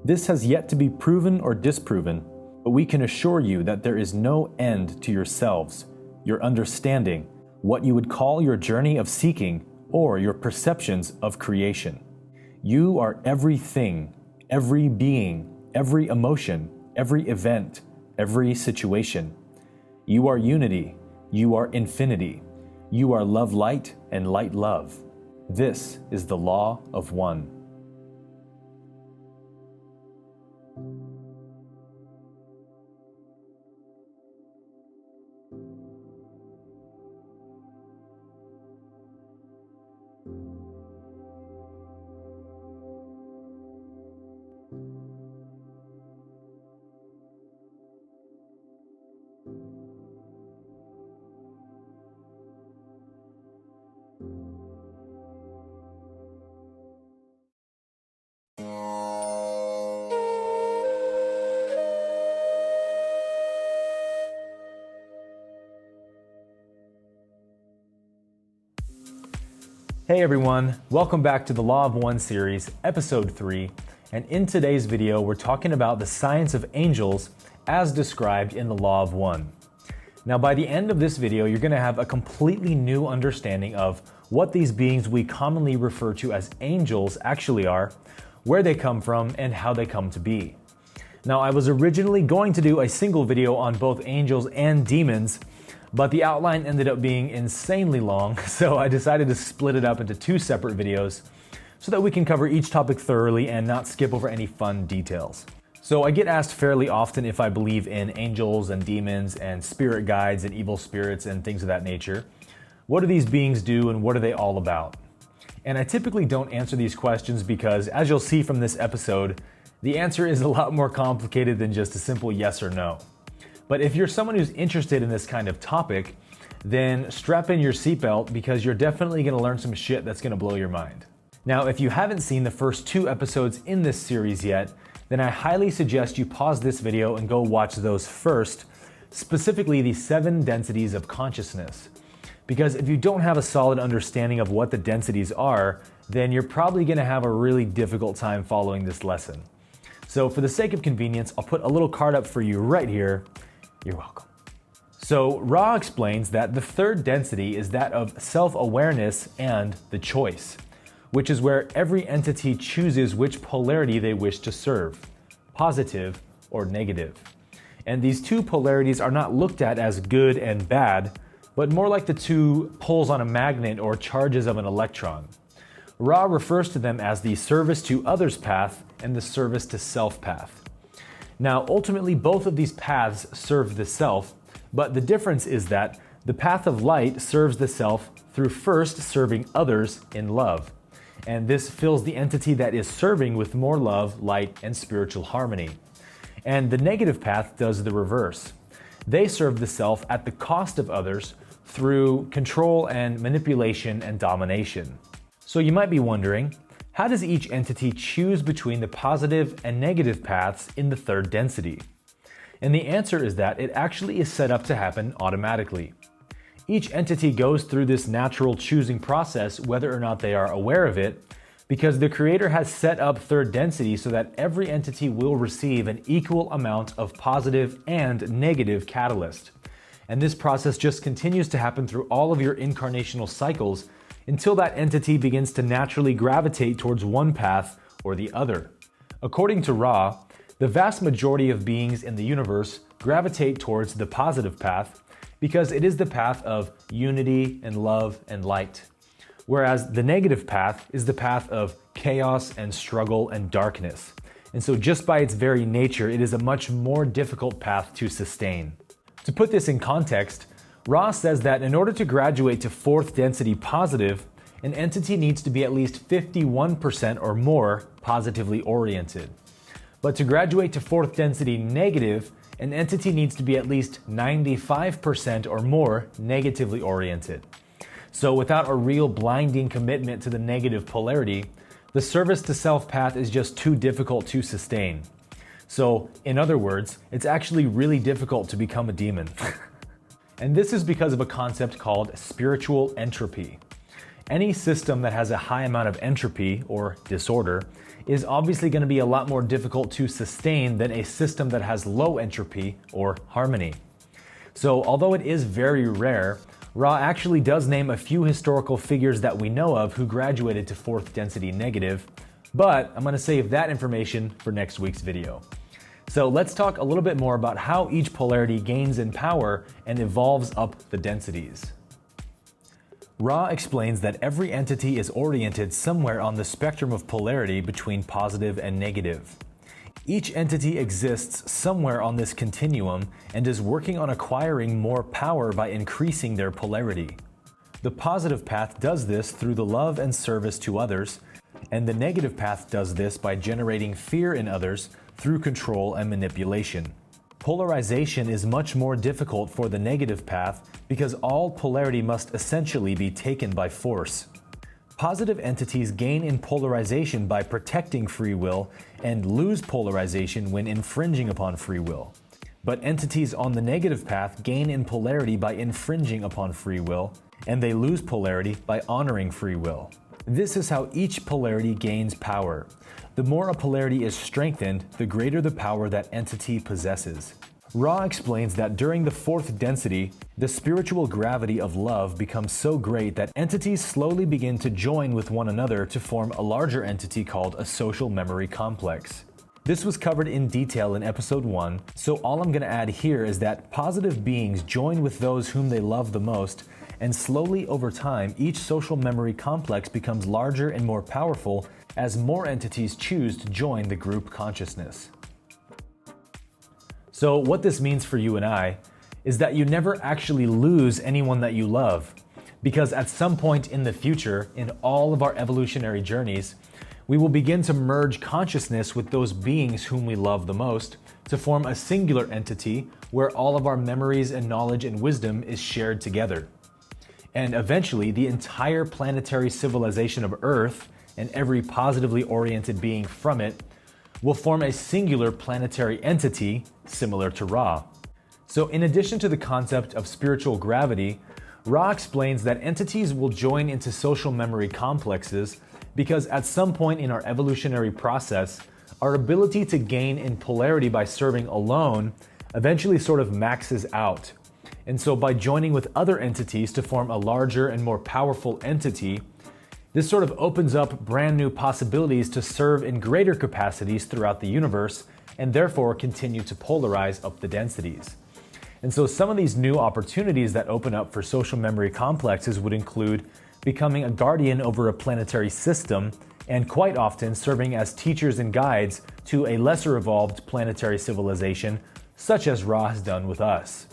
This has yet to be proven or disproven, but we can assure you that there is no end to yourselves, your understanding, what you would call your journey of seeking, or your perceptions of creation. You are everything, every being, every emotion, every event, every situation. You are unity, you are infinity, you are love light and light love. This is the Law of One. Hey everyone, welcome back to the Law of One series, episode 3, and in today's video we're talking about the science of angels as described in the Law of One. Now by the end of this video you're going to have a completely new understanding of what these beings we commonly refer to as angels actually are, where they come from, and how they come to be. Now I was originally going to do a single video on both angels and demons, but the outline ended up being insanely long, so I decided to split it up into 2 separate videos so that we can cover each topic thoroughly and not skip over any fun details. So I get asked fairly often if I believe in angels and demons and spirit guides and evil spirits and things of that nature. What do these beings do and what are they all about? And I typically don't answer these questions because, as you'll see from this episode, the answer is a lot more complicated than just a simple yes or no. But if you're someone who's interested in this kind of topic, then strap in your seatbelt because you're definitely going to learn some shit that's going to blow your mind. Now, if you haven't seen the first 2 episodes in this series yet, then I highly suggest you pause this video and go watch those first, specifically the 7 densities of consciousness. Because if you don't have a solid understanding of what the densities are, then you're probably going to have a really difficult time following this lesson. So for the sake of convenience, I'll put a little card up for you right here. You're welcome. So Ra explains that the third density is that of self-awareness and the choice, which is where every entity chooses which polarity they wish to serve, positive or negative. And these two polarities are not looked at as good and bad, but more like the two poles on a magnet or charges of an electron. Ra refers to them as the service to others path and the service to self path. Now, ultimately, both of these paths serve the self, but the difference is that the path of light serves the self through first serving others in love. And this fills the entity that is serving with more love, light, and spiritual harmony. And the negative path does the reverse. They serve the self at the cost of others through control and manipulation and domination. So you might be wondering, how does each entity choose between the positive and negative paths in the third density? And the answer is that it actually is set up to happen automatically. Each entity goes through this natural choosing process whether or not they are aware of it, because the Creator has set up third density so that every entity will receive an equal amount of positive and negative catalyst. And this process just continues to happen through all of your incarnational cycles until that entity begins to naturally gravitate towards one path or the other. According to Ra, the vast majority of beings in the universe gravitate towards the positive path because it is the path of unity and love and light. Whereas the negative path is the path of chaos and struggle and darkness. And so just by its very nature, it is a much more difficult path to sustain. To put this in context, Ra says that in order to graduate to fourth density positive, an entity needs to be at least 51% or more positively oriented. But to graduate to fourth density negative, an entity needs to be at least 95% or more negatively oriented. So without a real blinding commitment to the negative polarity, the service to self path is just too difficult to sustain. So in other words, it's actually really difficult to become a demon. And this is because of a concept called spiritual entropy. Any system that has a high amount of entropy or disorder is obviously going to be a lot more difficult to sustain than a system that has low entropy or harmony. So although it is very rare, Ra actually does name a few historical figures that we know of who graduated to fourth density negative, but I'm going to save that information for next week's video. So let's talk a little bit more about how each polarity gains in power and evolves up the densities. Ra explains that every entity is oriented somewhere on the spectrum of polarity between positive and negative. Each entity exists somewhere on this continuum and is working on acquiring more power by increasing their polarity. The positive path does this through the love and service to others, and the negative path does this by generating fear in others through control and manipulation. Polarization is much more difficult for the negative path because all polarity must essentially be taken by force. Positive entities gain in polarization by protecting free will and lose polarization when infringing upon free will. But entities on the negative path gain in polarity by infringing upon free will, and they lose polarity by honoring free will. This is how each polarity gains power. The more a polarity is strengthened, the greater the power that entity possesses. Ra explains that during the fourth density, the spiritual gravity of love becomes so great that entities slowly begin to join with one another to form a larger entity called a social memory complex. This was covered in detail in episode 1, so all I'm going to add here is that positive beings join with those whom they love the most, and slowly over time, each social memory complex becomes larger and more powerful as more entities choose to join the group consciousness. So what this means for you and I is that you never actually lose anyone that you love, because at some point in the future, in all of our evolutionary journeys, we will begin to merge consciousness with those beings whom we love the most to form a singular entity where all of our memories and knowledge and wisdom is shared together. And eventually, the entire planetary civilization of Earth and every positively oriented being from it will form a singular planetary entity similar to Ra. So in addition to the concept of spiritual gravity, Ra explains that entities will join into social memory complexes because at some point in our evolutionary process, our ability to gain in polarity by serving alone eventually sort of maxes out. And so by joining with other entities to form a larger and more powerful entity, this sort of opens up brand new possibilities to serve in greater capacities throughout the universe and therefore continue to polarize up the densities. And so some of these new opportunities that open up for social memory complexes would include becoming a guardian over a planetary system and quite often serving as teachers and guides to a lesser evolved planetary civilization, such as Ra has done with us.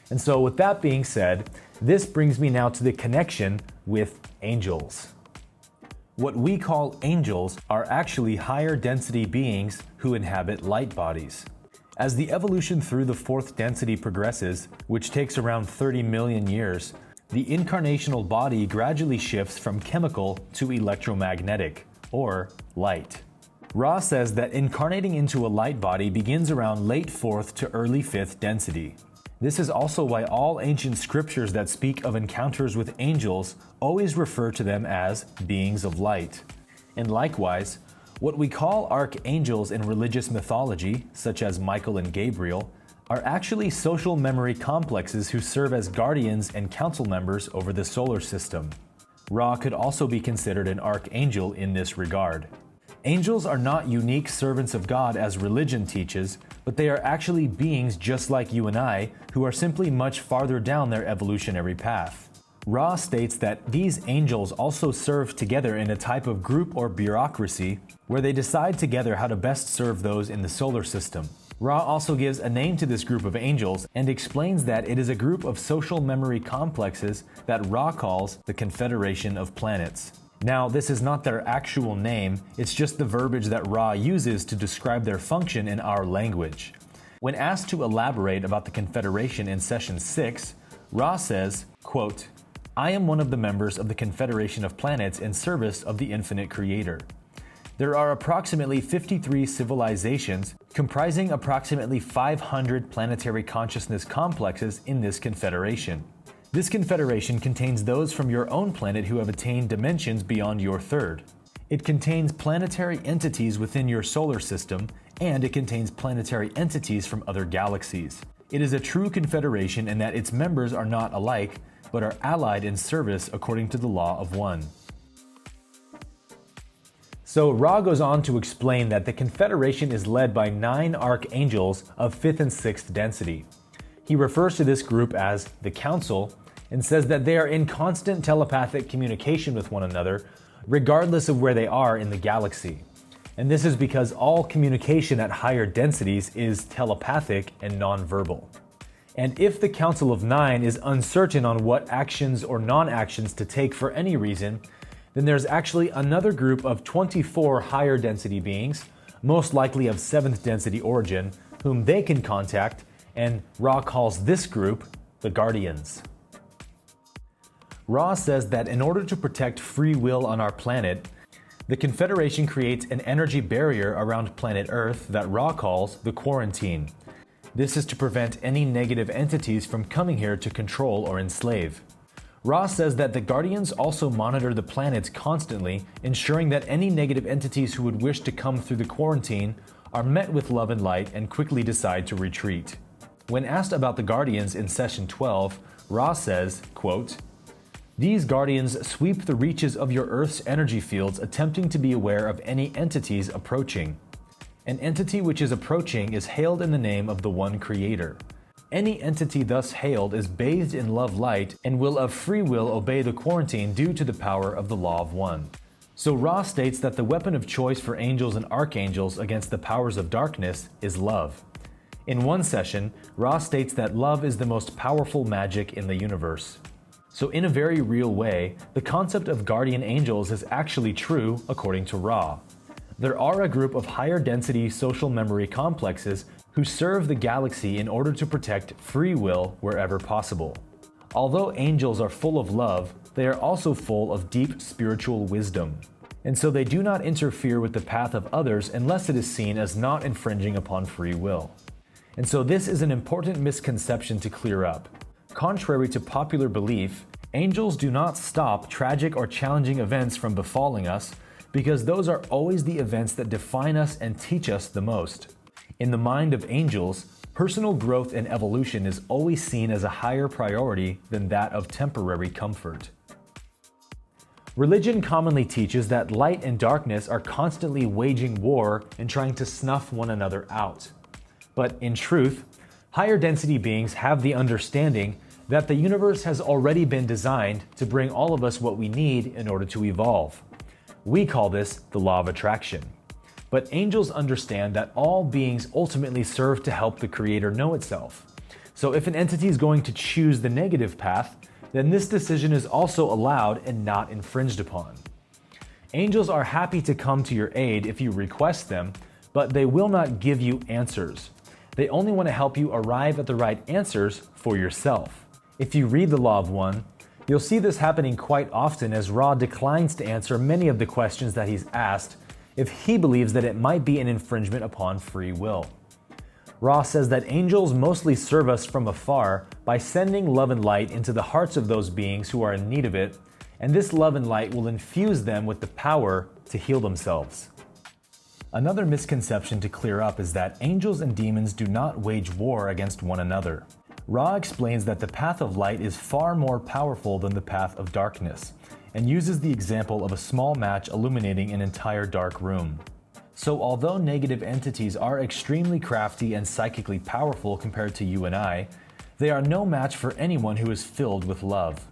And so with that being said, this brings me now to the connection with angels. What we call angels are actually higher density beings who inhabit light bodies. As the evolution through the fourth density progresses, which takes around 30 million years, the incarnational body gradually shifts from chemical to electromagnetic, or light. Ra says that incarnating into a light body begins around late fourth to early fifth density. This is also why all ancient scriptures that speak of encounters with angels always refer to them as beings of light. And likewise, what we call archangels in religious mythology, such as Michael and Gabriel, are actually social memory complexes who serve as guardians and council members over the solar system. Ra could also be considered an archangel in this regard. Angels are not unique servants of God as religion teaches, but they are actually beings just like you and I, who are simply much farther down their evolutionary path. Ra states that these angels also serve together in a type of group or bureaucracy, where they decide together how to best serve those in the solar system. Ra also gives a name to this group of angels and explains that it is a group of social memory complexes that Ra calls the Confederation of Planets. Now, this is not their actual name, it's just the verbiage that Ra uses to describe their function in our language. When asked to elaborate about the Confederation in Session 6, Ra says, quote, "I am one of the members of the Confederation of Planets in service of the Infinite Creator. There are approximately 53 civilizations comprising approximately 500 planetary consciousness complexes in this confederation. This confederation contains those from your own planet who have attained dimensions beyond your third. It contains planetary entities within your solar system, and it contains planetary entities from other galaxies. It is a true confederation in that its members are not alike, but are allied in service according to the law of one." So Ra goes on to explain that the Confederation is led by 9 archangels of 5th and 6th density. He refers to this group as the Council and says that they are in constant telepathic communication with one another, regardless of where they are in the galaxy. And this is because all communication at higher densities is telepathic and nonverbal. And if the Council of 9 is uncertain on what actions or non-actions to take for any reason, then there's actually another group of 24 higher density beings, most likely of 7th density origin, whom they can contact, and Ra calls this group the Guardians. Ra says that in order to protect free will on our planet, the Confederation creates an energy barrier around planet Earth that Ra calls the Quarantine. This is to prevent any negative entities from coming here to control or enslave. Ra says that the Guardians also monitor the planets constantly, ensuring that any negative entities who would wish to come through the quarantine are met with love and light and quickly decide to retreat. When asked about the Guardians in Session 12, Ra says, quote, "These Guardians sweep the reaches of your Earth's energy fields, attempting to be aware of any entities approaching. An entity which is approaching is hailed in the name of the one Creator. Any entity thus hailed is bathed in love light and will of free will obey the quarantine due to the power of the law of one." So Ra states that the weapon of choice for angels and archangels against the powers of darkness is love. In one session, Ra states that love is the most powerful magic in the universe. So in a very real way, the concept of guardian angels is actually true according to Ra. There are a group of higher density social memory complexes who serve the galaxy in order to protect free will wherever possible. Although angels are full of love, they are also full of deep spiritual wisdom. And so they do not interfere with the path of others unless it is seen as not infringing upon free will. And so this is an important misconception to clear up. Contrary to popular belief, angels do not stop tragic or challenging events from befalling us, because those are always the events that define us and teach us the most. In the mind of angels, Personal growth and evolution is always seen as a higher priority than that of temporary comfort. Religion commonly teaches that light and darkness are constantly waging war and trying to snuff one another out. But in truth, higher density beings have the understanding that the universe has already been designed to bring all of us what we need in order to evolve. We call this the law of attraction. But angels understand that all beings ultimately serve to help the Creator know itself. So if an entity is going to choose the negative path, then this decision is also allowed and not infringed upon. Angels are happy to come to your aid if you request them, but they will not give you answers. They only want to help you arrive at the right answers for yourself. If you read the Law of One, you'll see this happening quite often as Ra declines to answer many of the questions that he's asked if he believes that it might be an infringement upon free will. Ra says that angels mostly serve us from afar by sending love and light into the hearts of those beings who are in need of it, and this love and light will infuse them with the power to heal themselves. Another misconception to clear up is that angels and demons do not wage war against one another. Ra explains that the path of light is far more powerful than the path of darkness, and uses the example of a small match illuminating an entire dark room. So although negative entities are extremely crafty and psychically powerful compared to you and I, they are no match for anyone who is filled with love.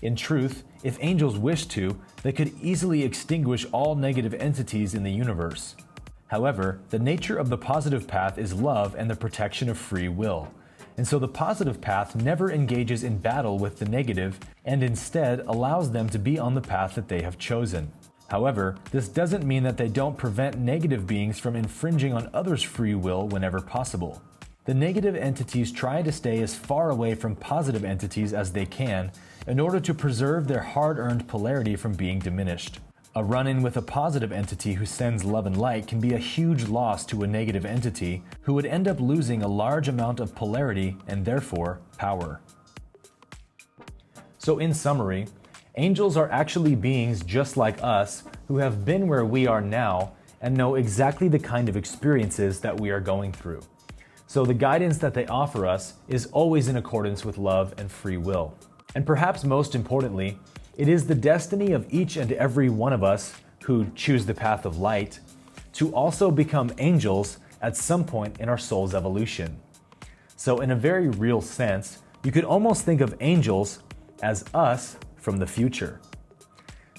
In truth, if angels wished to, they could easily extinguish all negative entities in the universe. However, the nature of the positive path is love and the protection of free will. And so the positive path never engages in battle with the negative and instead allows them to be on the path that they have chosen. However, this doesn't mean that they don't prevent negative beings from infringing on others' free will whenever possible. The negative entities try to stay as far away from positive entities as they can in order to preserve their hard-earned polarity from being diminished. A run-in with a positive entity who sends love and light can be a huge loss to a negative entity who would end up losing a large amount of polarity and therefore power. So in summary, angels are actually beings just like us who have been where we are now and know exactly the kind of experiences that we are going through. So the guidance that they offer us is always in accordance with love and free will. And perhaps most importantly, it is the destiny of each and every one of us who choose the path of light to also become angels at some point in our soul's evolution. So in a very real sense, you could almost think of angels as us from the future.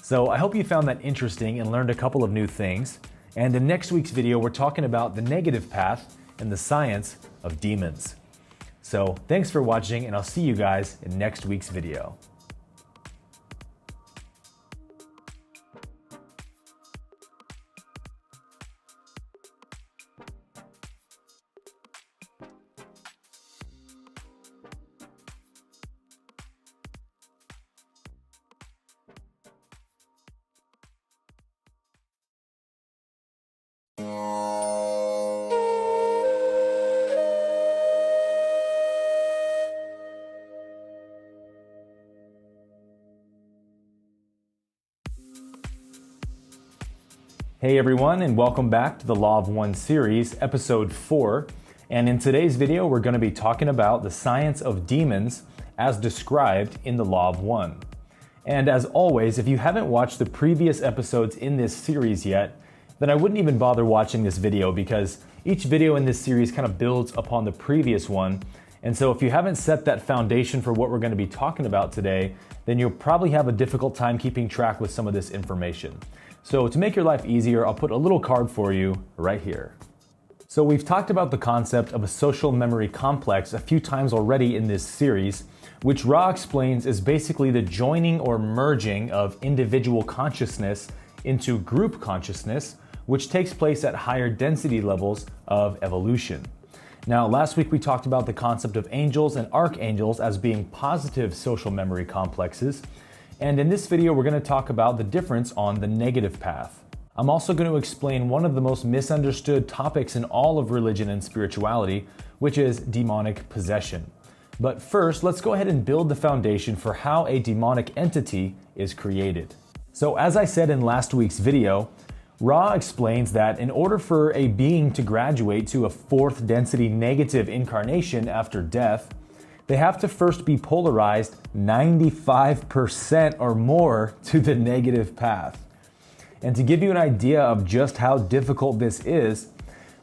So I hope you found that interesting and learned a couple of new things. And in next week's video, we're talking about the negative path and the science of demons. So thanks for watching, and I'll see you guys in next week's video. Hey everyone, and welcome back to the Law of One series, episode 4. And in today's video, we're going to be talking about the science of demons as described in the Law of One. And as always, if you haven't watched the previous episodes in this series yet, then I wouldn't even bother watching this video because each video in this series kind of builds upon the previous one. And so if you haven't set that foundation for what we're going to be talking about today, then you'll probably have a difficult time keeping track with some of this information. So to make your life easier, I'll put a little card for you right here. So we've talked about the concept of a social memory complex a few times already in this series, which Ra explains is basically the joining or merging of individual consciousness into group consciousness, which takes place at higher density levels of evolution. Now, last week we talked about the concept of angels and archangels as being positive social memory complexes. And in this video, we're going to talk about the difference on the negative path. I'm also going to explain one of the most misunderstood topics in all of religion and spirituality, which is demonic possession. But first, let's go ahead and build the foundation for how a demonic entity is created. So as I said in last week's video, Ra explains that in order for a being to graduate to a fourth density negative incarnation after death, they have to first be polarized 95% or more to the negative path. And to give you an idea of just how difficult this is,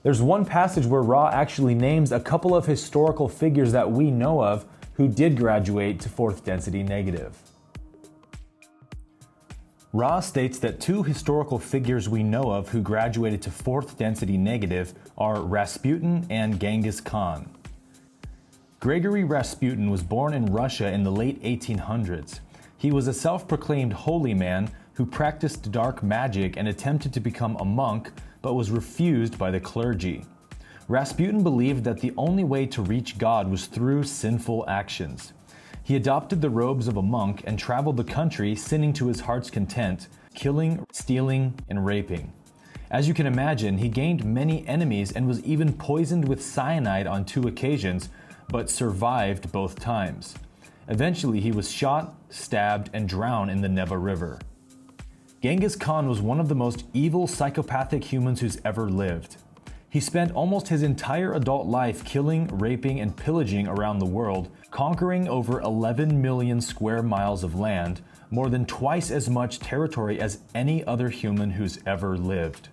there's one passage where Ra actually names a couple of historical figures that we know of who did graduate to fourth density negative. Ra states that two historical figures we know of who graduated to fourth density negative are Rasputin and Genghis Khan. Gregory Rasputin was born in Russia in the late 1800s. He was a self-proclaimed holy man who practiced dark magic and attempted to become a monk, but was refused by the clergy. Rasputin believed that the only way to reach God was through sinful actions. He adopted the robes of a monk and traveled the country sinning to his heart's content, killing, stealing, and raping. As you can imagine, he gained many enemies and was even poisoned with cyanide on 2 occasions, but survived both times. Eventually, he was shot, stabbed, and drowned in the Neva River. Genghis Khan was one of the most evil psychopathic humans who's ever lived. He spent almost his entire adult life killing, raping, and pillaging around the world, conquering over 11 million square miles of land, more than twice as much territory as any other human who's ever lived.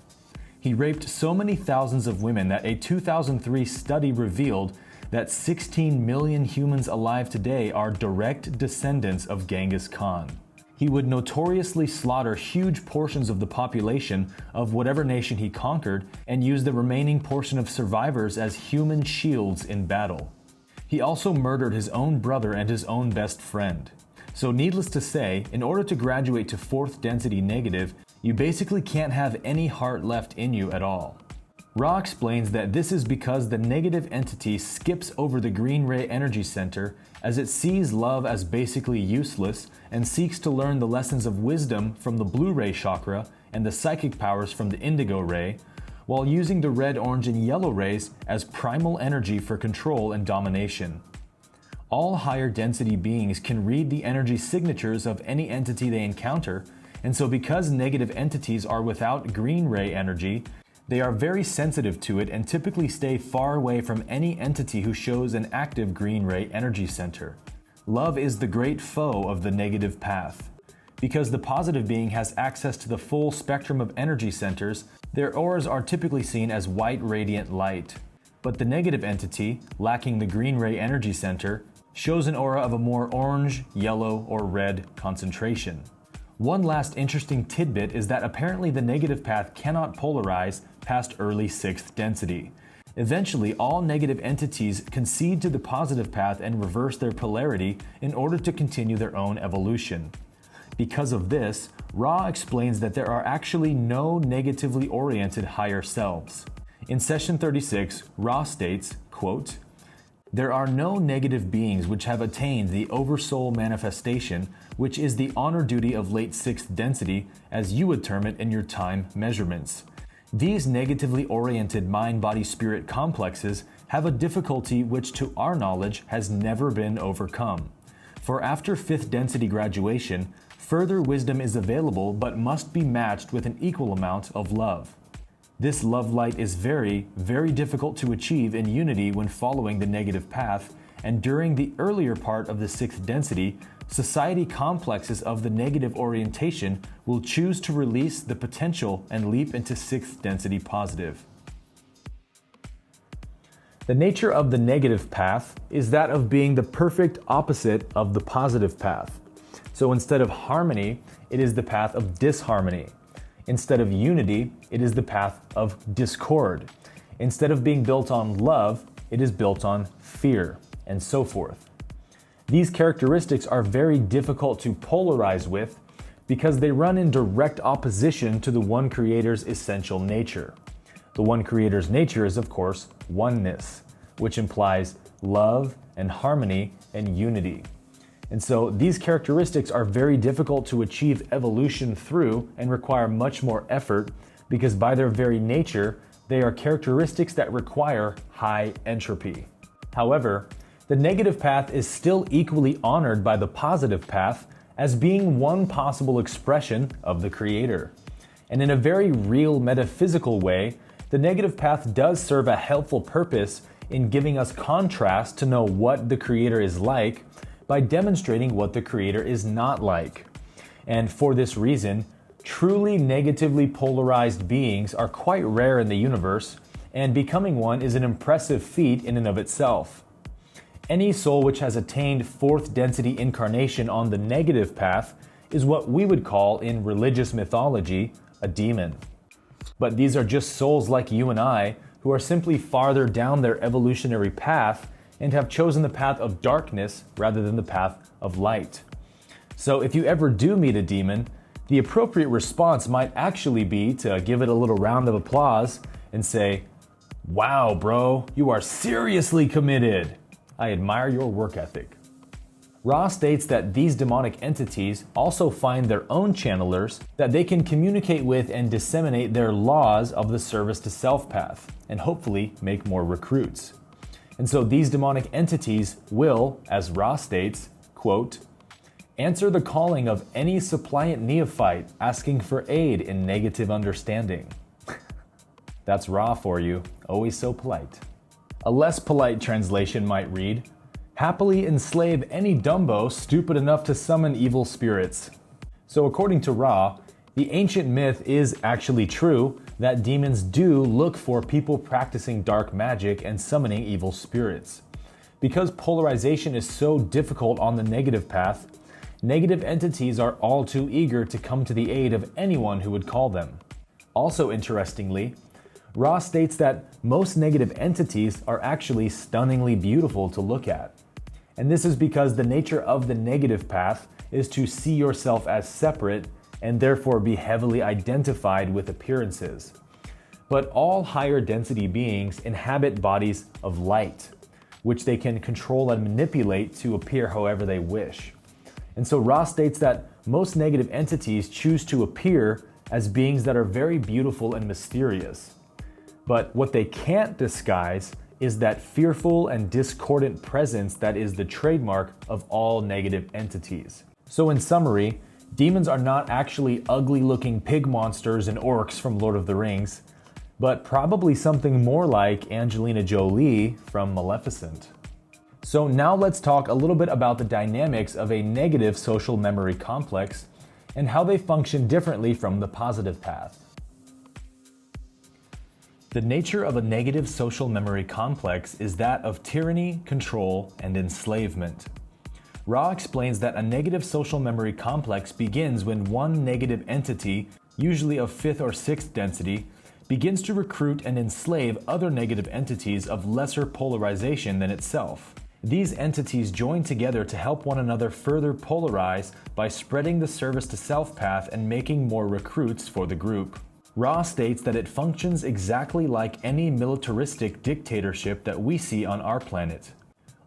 He raped so many thousands of women that a 2003 study revealed that 16 million humans alive today are direct descendants of Genghis Khan. He would notoriously slaughter huge portions of the population of whatever nation he conquered and use the remaining portion of survivors as human shields in battle. He also murdered his own brother and his own best friend. So needless to say, in order to graduate to fourth density negative, you basically can't have any heart left in you at all. Ra explains that this is because the negative entity skips over the green ray energy center as it sees love as basically useless and seeks to learn the lessons of wisdom from the blue ray chakra and the psychic powers from the indigo ray, while using the red, orange, and yellow rays as primal energy for control and domination. All higher density beings can read the energy signatures of any entity they encounter, and so because negative entities are without green ray energy, they are very sensitive to it and typically stay far away from any entity who shows an active green ray energy center. Love is the great foe of the negative path. Because the positive being has access to the full spectrum of energy centers, their auras are typically seen as white radiant light. But the negative entity, lacking the green ray energy center, shows an aura of a more orange, yellow, or red concentration. One last interesting tidbit is that apparently the negative path cannot polarize past early 6th density. Eventually, all negative entities concede to the positive path and reverse their polarity in order to continue their own evolution. Because of this, Ra explains that there are actually no negatively oriented higher selves. In session 36, Ra states, quote, "There are no negative beings which have attained the oversoul manifestation, which is the honor duty of late 6th density, as you would term it in your time measurements. These negatively oriented mind-body-spirit complexes have a difficulty which to our knowledge has never been overcome. For after 5th density graduation, further wisdom is available but must be matched with an equal amount of love. This love light is very, very difficult to achieve in unity when following the negative path, and during the earlier part of the 6th density, society complexes of the negative orientation will choose to release the potential and leap into 6th density positive." The nature of the negative path is that of being the perfect opposite of the positive path. So instead of harmony, it is the path of disharmony. Instead of unity, it is the path of discord. Instead of being built on love, it is built on fear, and so forth. These characteristics are very difficult to polarize with because they run in direct opposition to the One Creator's essential nature. The One Creator's nature is, of course, oneness, which implies love and harmony and unity. And so these characteristics are very difficult to achieve evolution through and require much more effort because by their very nature, they are characteristics that require high entropy. However, the negative path is still equally honored by the positive path as being one possible expression of the Creator. And in a very real metaphysical way, the negative path does serve a helpful purpose in giving us contrast to know what the Creator is like by demonstrating what the Creator is not like. And for this reason, truly negatively polarized beings are quite rare in the universe, and becoming one is an impressive feat in and of itself. Any soul which has attained fourth density incarnation on the negative path is what we would call in religious mythology a demon. But these are just souls like you and I who are simply farther down their evolutionary path and have chosen the path of darkness rather than the path of light. So if you ever do meet a demon, the appropriate response might actually be to give it a little round of applause and say, "Wow, bro, you are seriously committed. I admire your work ethic." Ra states that these demonic entities also find their own channelers that they can communicate with and disseminate their laws of the service to self path, and hopefully make more recruits. And so these demonic entities will, as Ra states, quote, "answer the calling of any suppliant neophyte asking for aid in negative understanding." That's Ra for you, always so polite. A less polite translation might read, "happily enslave any Dumbo stupid enough to summon evil spirits." So according to Ra, the ancient myth is actually true that demons do look for people practicing dark magic and summoning evil spirits. Because polarization is so difficult on the negative path, negative entities are all too eager to come to the aid of anyone who would call them. Also interestingly, Ra states that most negative entities are actually stunningly beautiful to look at. And this is because the nature of the negative path is to see yourself as separate and therefore be heavily identified with appearances. But all higher density beings inhabit bodies of light, which they can control and manipulate to appear however they wish. And so Ra states that most negative entities choose to appear as beings that are very beautiful and mysterious. But what they can't disguise is that fearful and discordant presence that is the trademark of all negative entities. So in summary, demons are not actually ugly-looking pig monsters and orcs from Lord of the Rings, but probably something more like Angelina Jolie from Maleficent. So now let's talk a little bit about the dynamics of a negative social memory complex and how they function differently from the positive path. The nature of a negative social memory complex is that of tyranny, control, and enslavement. Ra explains that a negative social memory complex begins when one negative entity, usually of 5th or 6th density, begins to recruit and enslave other negative entities of lesser polarization than itself. These entities join together to help one another further polarize by spreading the service to self path and making more recruits for the group. Ra states that it functions exactly like any militaristic dictatorship that we see on our planet.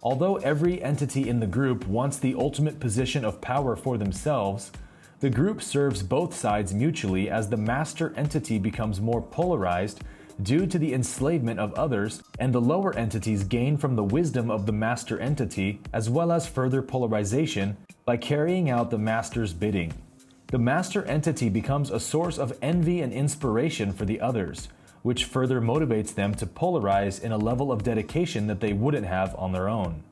Although every entity in the group wants the ultimate position of power for themselves, the group serves both sides mutually as the master entity becomes more polarized due to the enslavement of others, and the lower entities gain from the wisdom of the master entity as well as further polarization by carrying out the master's bidding. The master entity becomes a source of envy and inspiration for the others, which further motivates them to polarize in a level of dedication that they wouldn't have on their own.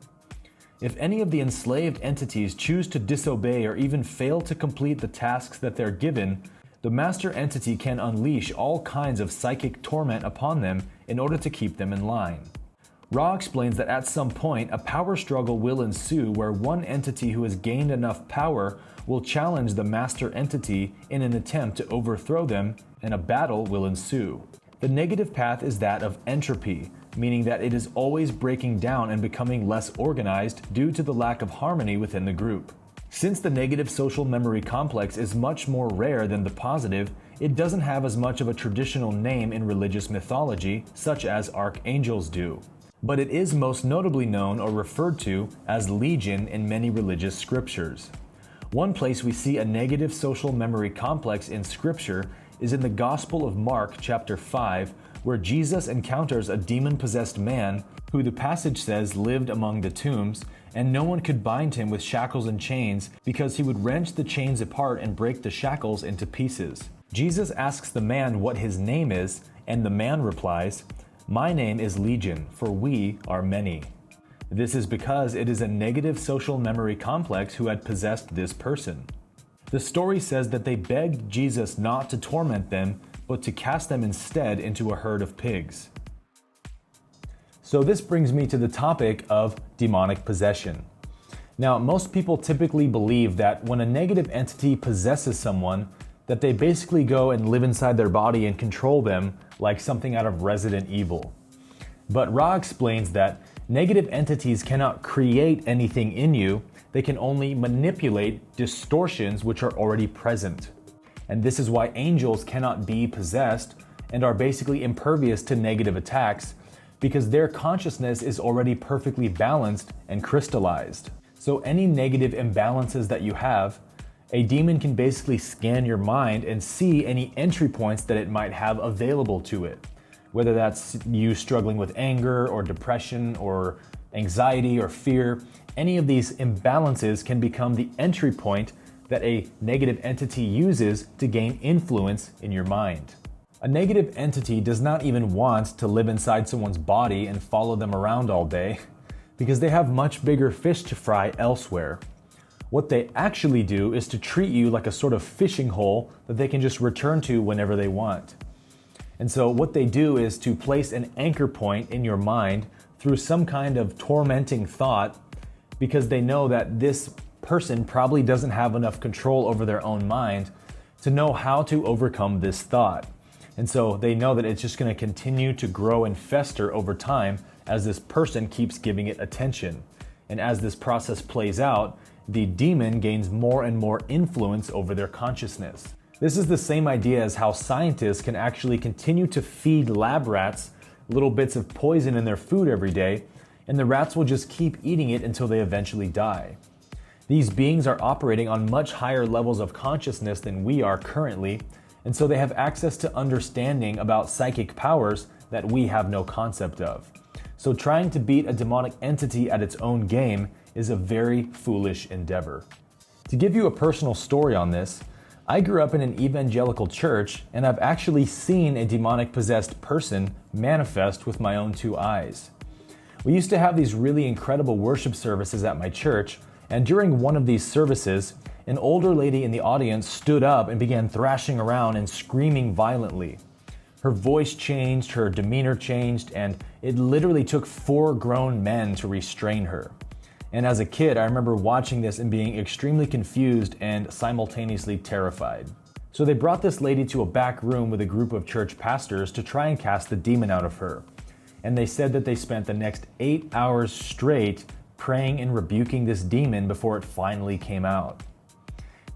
If any of the enslaved entities choose to disobey or even fail to complete the tasks that they're given, the master entity can unleash all kinds of psychic torment upon them in order to keep them in line. Ra explains that at some point a power struggle will ensue where one entity who has gained enough power will challenge the master entity in an attempt to overthrow them, and a battle will ensue. The negative path is that of entropy, meaning that it is always breaking down and becoming less organized due to the lack of harmony within the group. Since the negative social memory complex is much more rare than the positive, it doesn't have as much of a traditional name in religious mythology, such as archangels do. But it is most notably known or referred to as legion in many religious scriptures. One place we see a negative social memory complex in scripture is in the Gospel of Mark chapter 5, where Jesus encounters a demon-possessed man who the passage says lived among the tombs, and no one could bind him with shackles and chains because he would wrench the chains apart and break the shackles into pieces. Jesus asks the man what his name is, and the man replies, "My name is Legion, for we are many." This is because it is a negative social memory complex who had possessed this person. The story says that they begged Jesus not to torment them, but to cast them instead into a herd of pigs. So this brings me to the topic of demonic possession. Now, most people typically believe that when a negative entity possesses someone, that they basically go and live inside their body and control them like something out of Resident Evil. But Ra explains that negative entities cannot create anything in you, they can only manipulate distortions which are already present. And this is why angels cannot be possessed and are basically impervious to negative attacks, because their consciousness is already perfectly balanced and crystallized. So any negative imbalances that you have, a demon can basically scan your mind and see any entry points that it might have available to it. Whether that's you struggling with anger or depression or anxiety or fear, any of these imbalances can become the entry point that a negative entity uses to gain influence in your mind. A negative entity does not even want to live inside someone's body and follow them around all day, because they have much bigger fish to fry elsewhere. What they actually do is to treat you like a sort of fishing hole that they can just return to whenever they want. And so what they do is to place an anchor point in your mind through some kind of tormenting thought, because they know that this person probably doesn't have enough control over their own mind to know how to overcome this thought. And so they know that it's just going to continue to grow and fester over time as this person keeps giving it attention. And as this process plays out, the demon gains more and more influence over their consciousness. This is the same idea as how scientists can actually continue to feed lab rats little bits of poison in their food every day, and the rats will just keep eating it until they eventually die. These beings are operating on much higher levels of consciousness than we are currently, and so they have access to understanding about psychic powers that we have no concept of. So trying to beat a demonic entity at its own game is a very foolish endeavor. To give you a personal story on this, I grew up in an evangelical church, and I've actually seen a demonic possessed person manifest with my own two eyes. We used to have these really incredible worship services at my church, and during one of these services, an older lady in the audience stood up and began thrashing around and screaming violently. Her voice changed, her demeanor changed, and it literally took 4 grown men to restrain her. And as a kid, I remember watching this and being extremely confused and simultaneously terrified. So they brought this lady to a back room with a group of church pastors to try and cast the demon out of her. And they said that they spent the next 8 hours straight praying and rebuking this demon before it finally came out.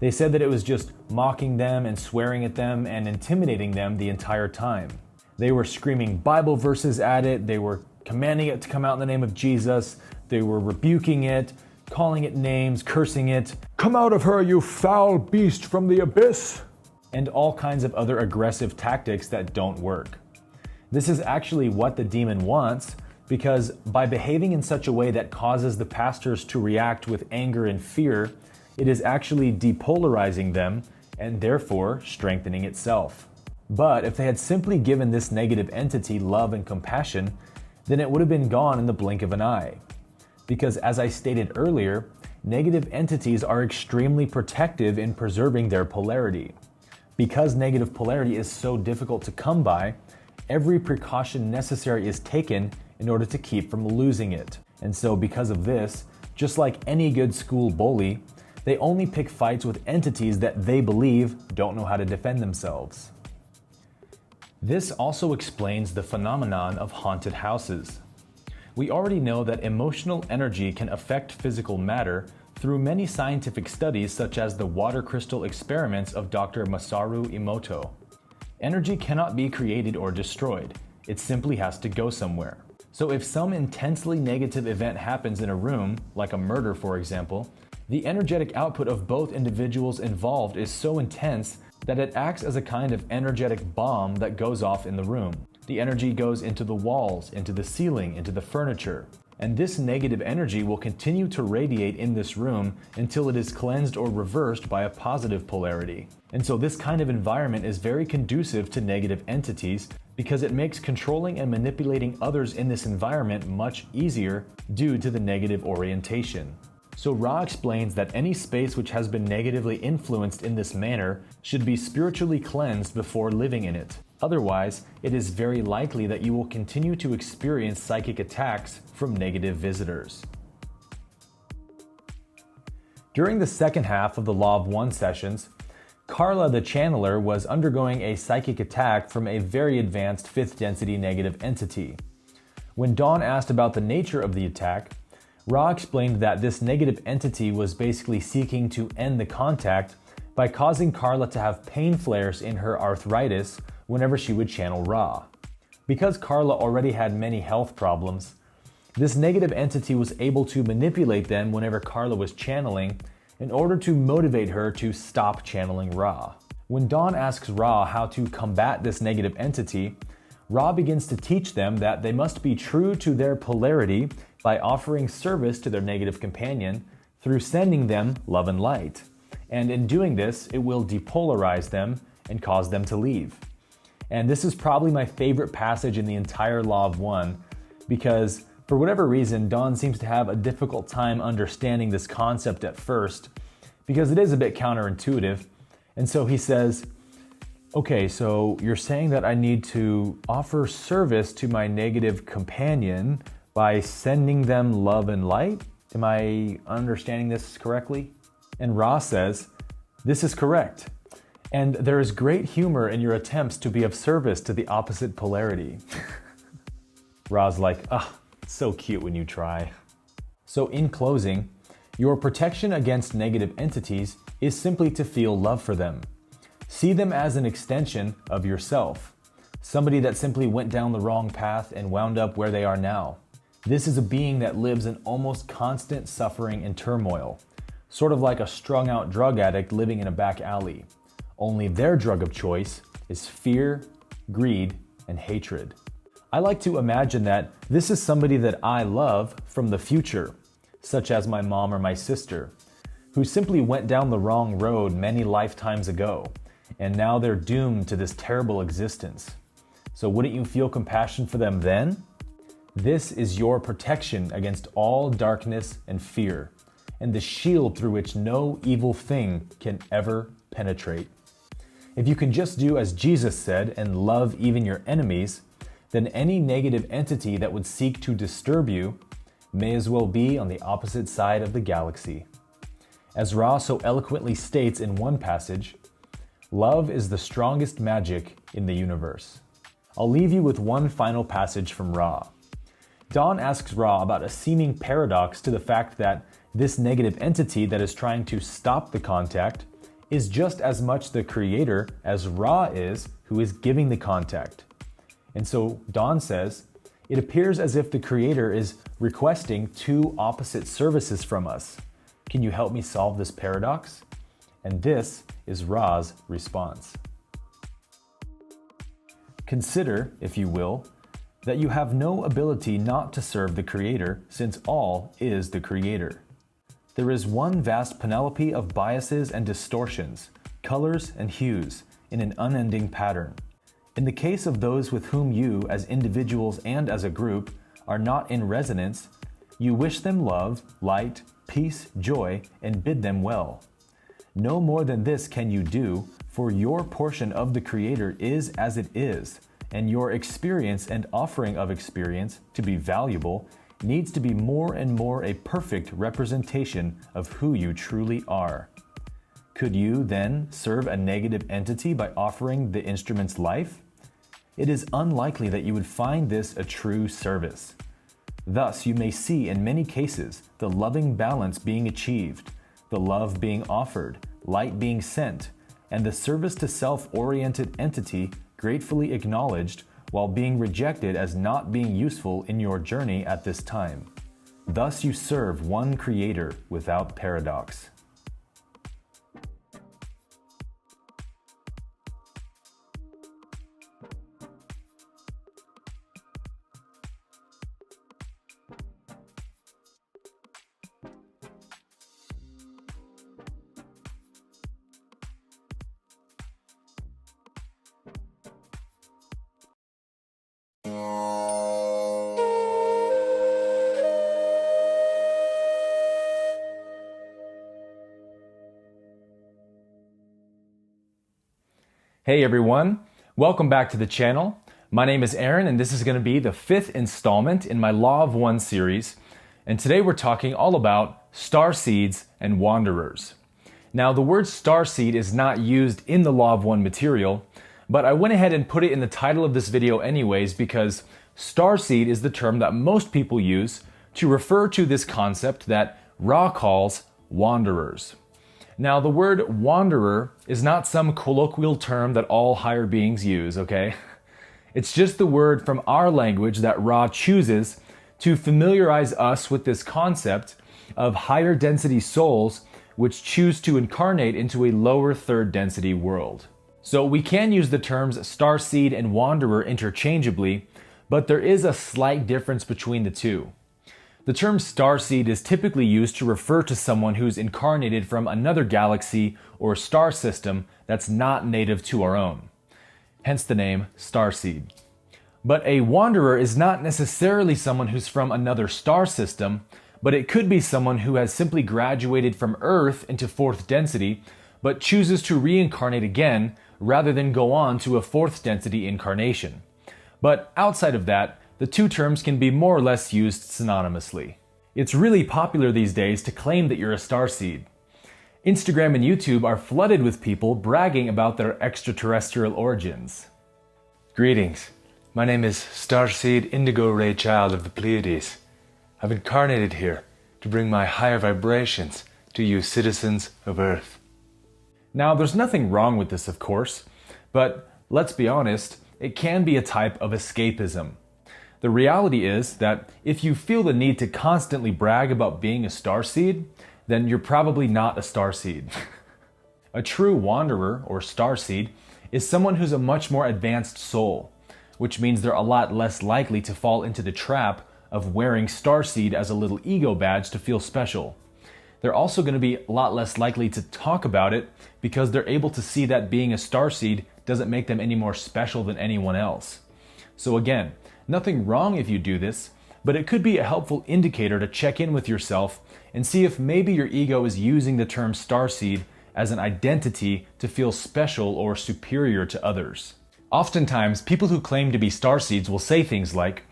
They said that it was just mocking them and swearing at them and intimidating them the entire time. They were screaming Bible verses at it, they were commanding it to come out in the name of Jesus, they were rebuking it, calling it names, cursing it, "Come out of her, you foul beast from the abyss!" and all kinds of other aggressive tactics that don't work. This is actually what the demon wants, because by behaving in such a way that causes the pastors to react with anger and fear, it is actually depolarizing them and therefore strengthening itself. But if they had simply given this negative entity love and compassion, then it would have been gone in the blink of an eye. Because as I stated earlier, negative entities are extremely protective in preserving their polarity. Because negative polarity is so difficult to come by, every precaution necessary is taken in order to keep from losing it. And so because of this, just like any good school bully, they only pick fights with entities that they believe don't know how to defend themselves. This also explains the phenomenon of haunted houses. We already know that emotional energy can affect physical matter through many scientific studies, such as the water crystal experiments of Dr. Masaru Emoto. Energy cannot be created or destroyed. It simply has to go somewhere. So if some intensely negative event happens in a room, like a murder for example, the energetic output of both individuals involved is so intense that it acts as a kind of energetic bomb that goes off in the room. The energy goes into the walls, into the ceiling, into the furniture. And this negative energy will continue to radiate in this room until it is cleansed or reversed by a positive polarity. And so this kind of environment is very conducive to negative entities because it makes controlling and manipulating others in this environment much easier due to the negative orientation. So Ra explains that any space which has been negatively influenced in this manner should be spiritually cleansed before living in it. Otherwise, it is very likely that you will continue to experience psychic attacks from negative visitors. During the second half of the Law of One sessions, Carla the channeler was undergoing a psychic attack from a very advanced 5th density negative entity. When Dawn asked about the nature of the attack, Ra explained that this negative entity was basically seeking to end the contact by causing Carla to have pain flares in her arthritis whenever she would channel Ra. Because Carla already had many health problems, this negative entity was able to manipulate them whenever Carla was channeling in order to motivate her to stop channeling Ra. When Dawn asks Ra how to combat this negative entity, Ra begins to teach them that they must be true to their polarity by offering service to their negative companion through sending them love and light. And in doing this, it will depolarize them and cause them to leave. And this is probably my favorite passage in the entire Law of One because for whatever reason, Dawn seems to have a difficult time understanding this concept at first because it is a bit counterintuitive. And so he says, okay, so you're saying that I need to offer service to my negative companion by sending them love and light? Am I understanding this correctly? And Ra says, this is correct. And there is great humor in your attempts to be of service to the opposite polarity. Ra's like, it's so cute when you try. So in closing, your protection against negative entities is simply to feel love for them. See them as an extension of yourself. Somebody that simply went down the wrong path and wound up where they are now. This is a being that lives in almost constant suffering and turmoil, sort of like a strung out drug addict living in a back alley. Only their drug of choice is fear, greed, and hatred. I like to imagine that this is somebody that I love from the future, such as my mom or my sister, who simply went down the wrong road many lifetimes ago, and now they're doomed to this terrible existence. So wouldn't you feel compassion for them then? This is your protection against all darkness and fear, and the shield through which no evil thing can ever penetrate. If you can just do as Jesus said and love even your enemies, then any negative entity that would seek to disturb you may as well be on the opposite side of the galaxy. As Ra so eloquently states in one passage, love is the strongest magic in the universe. I'll leave you with one final passage from Ra. Dawn asks Ra about a seeming paradox to the fact that this negative entity that is trying to stop the contact is just as much the creator as Ra is, who is giving the contact. And so Dawn says, it appears as if the creator is requesting two opposite services from us. Can you help me solve this paradox? And this is Ra's response. Consider, if you will, that you have no ability not to serve the creator, since all is the creator. There is one vast panoply of biases and distortions, colors and hues, in an unending pattern. In the case of those with whom you, as individuals and as a group, are not in resonance, you wish them love, light, peace, joy, and bid them well. No more than this can you do, for your portion of the Creator is as it is, and your experience and offering of experience, to be valuable, needs to be more and more a perfect representation of who you truly are. Could you, then, serve a negative entity by offering the instrument's life? It is unlikely that you would find this a true service. Thus, you may see in many cases the loving balance being achieved, the love being offered, light being sent, and the service to self-oriented entity gratefully acknowledged while being rejected as not being useful in your journey at this time. Thus you serve one Creator without paradox. Hey everyone, welcome back to the channel. My name is Aaron and this is going to be the 5th installment in my Law of One series. And today we're talking all about star seeds and wanderers. Now the word star seed is not used in the Law of One material, but I went ahead and put it in the title of this video anyways because star seed is the term that most people use to refer to this concept that Ra calls wanderers. Now, the word wanderer is not some colloquial term that all higher beings use, okay? It's just the word from our language that Ra chooses to familiarize us with this concept of higher density souls which choose to incarnate into a lower third density world. So we can use the terms starseed and wanderer interchangeably, but there is a slight difference between the two. The term starseed is typically used to refer to someone who's incarnated from another galaxy or star system that's not native to our own. Hence the name starseed. But a wanderer is not necessarily someone who's from another star system, but it could be someone who has simply graduated from Earth into fourth density, but chooses to reincarnate again rather than go on to a fourth density incarnation. But outside of that, the two terms can be more or less used synonymously. It's really popular these days to claim that you're a starseed. Instagram and YouTube are flooded with people bragging about their extraterrestrial origins.
Greetings. My name is Starseed Indigo Ray Child of the Pleiades. I've incarnated here to bring my higher vibrations to you citizens of Earth.
Now, there's nothing wrong with this, of course, but let's be honest, it can be a type of escapism. The reality is that if you feel the need to constantly brag about being a starseed, then you're probably not a starseed. A true wanderer or starseed is someone who's a much more advanced soul, which means they're a lot less likely to fall into the trap of wearing starseed as a little ego badge to feel special. They're also going to be a lot less likely to talk about it because they're able to see that being a starseed doesn't make them any more special than anyone else. So again, nothing wrong if you do this, but it could be a helpful indicator to check in with yourself and see if maybe your ego is using the term starseed as an identity to feel special or superior to others. Oftentimes, people who claim to be starseeds will say things like,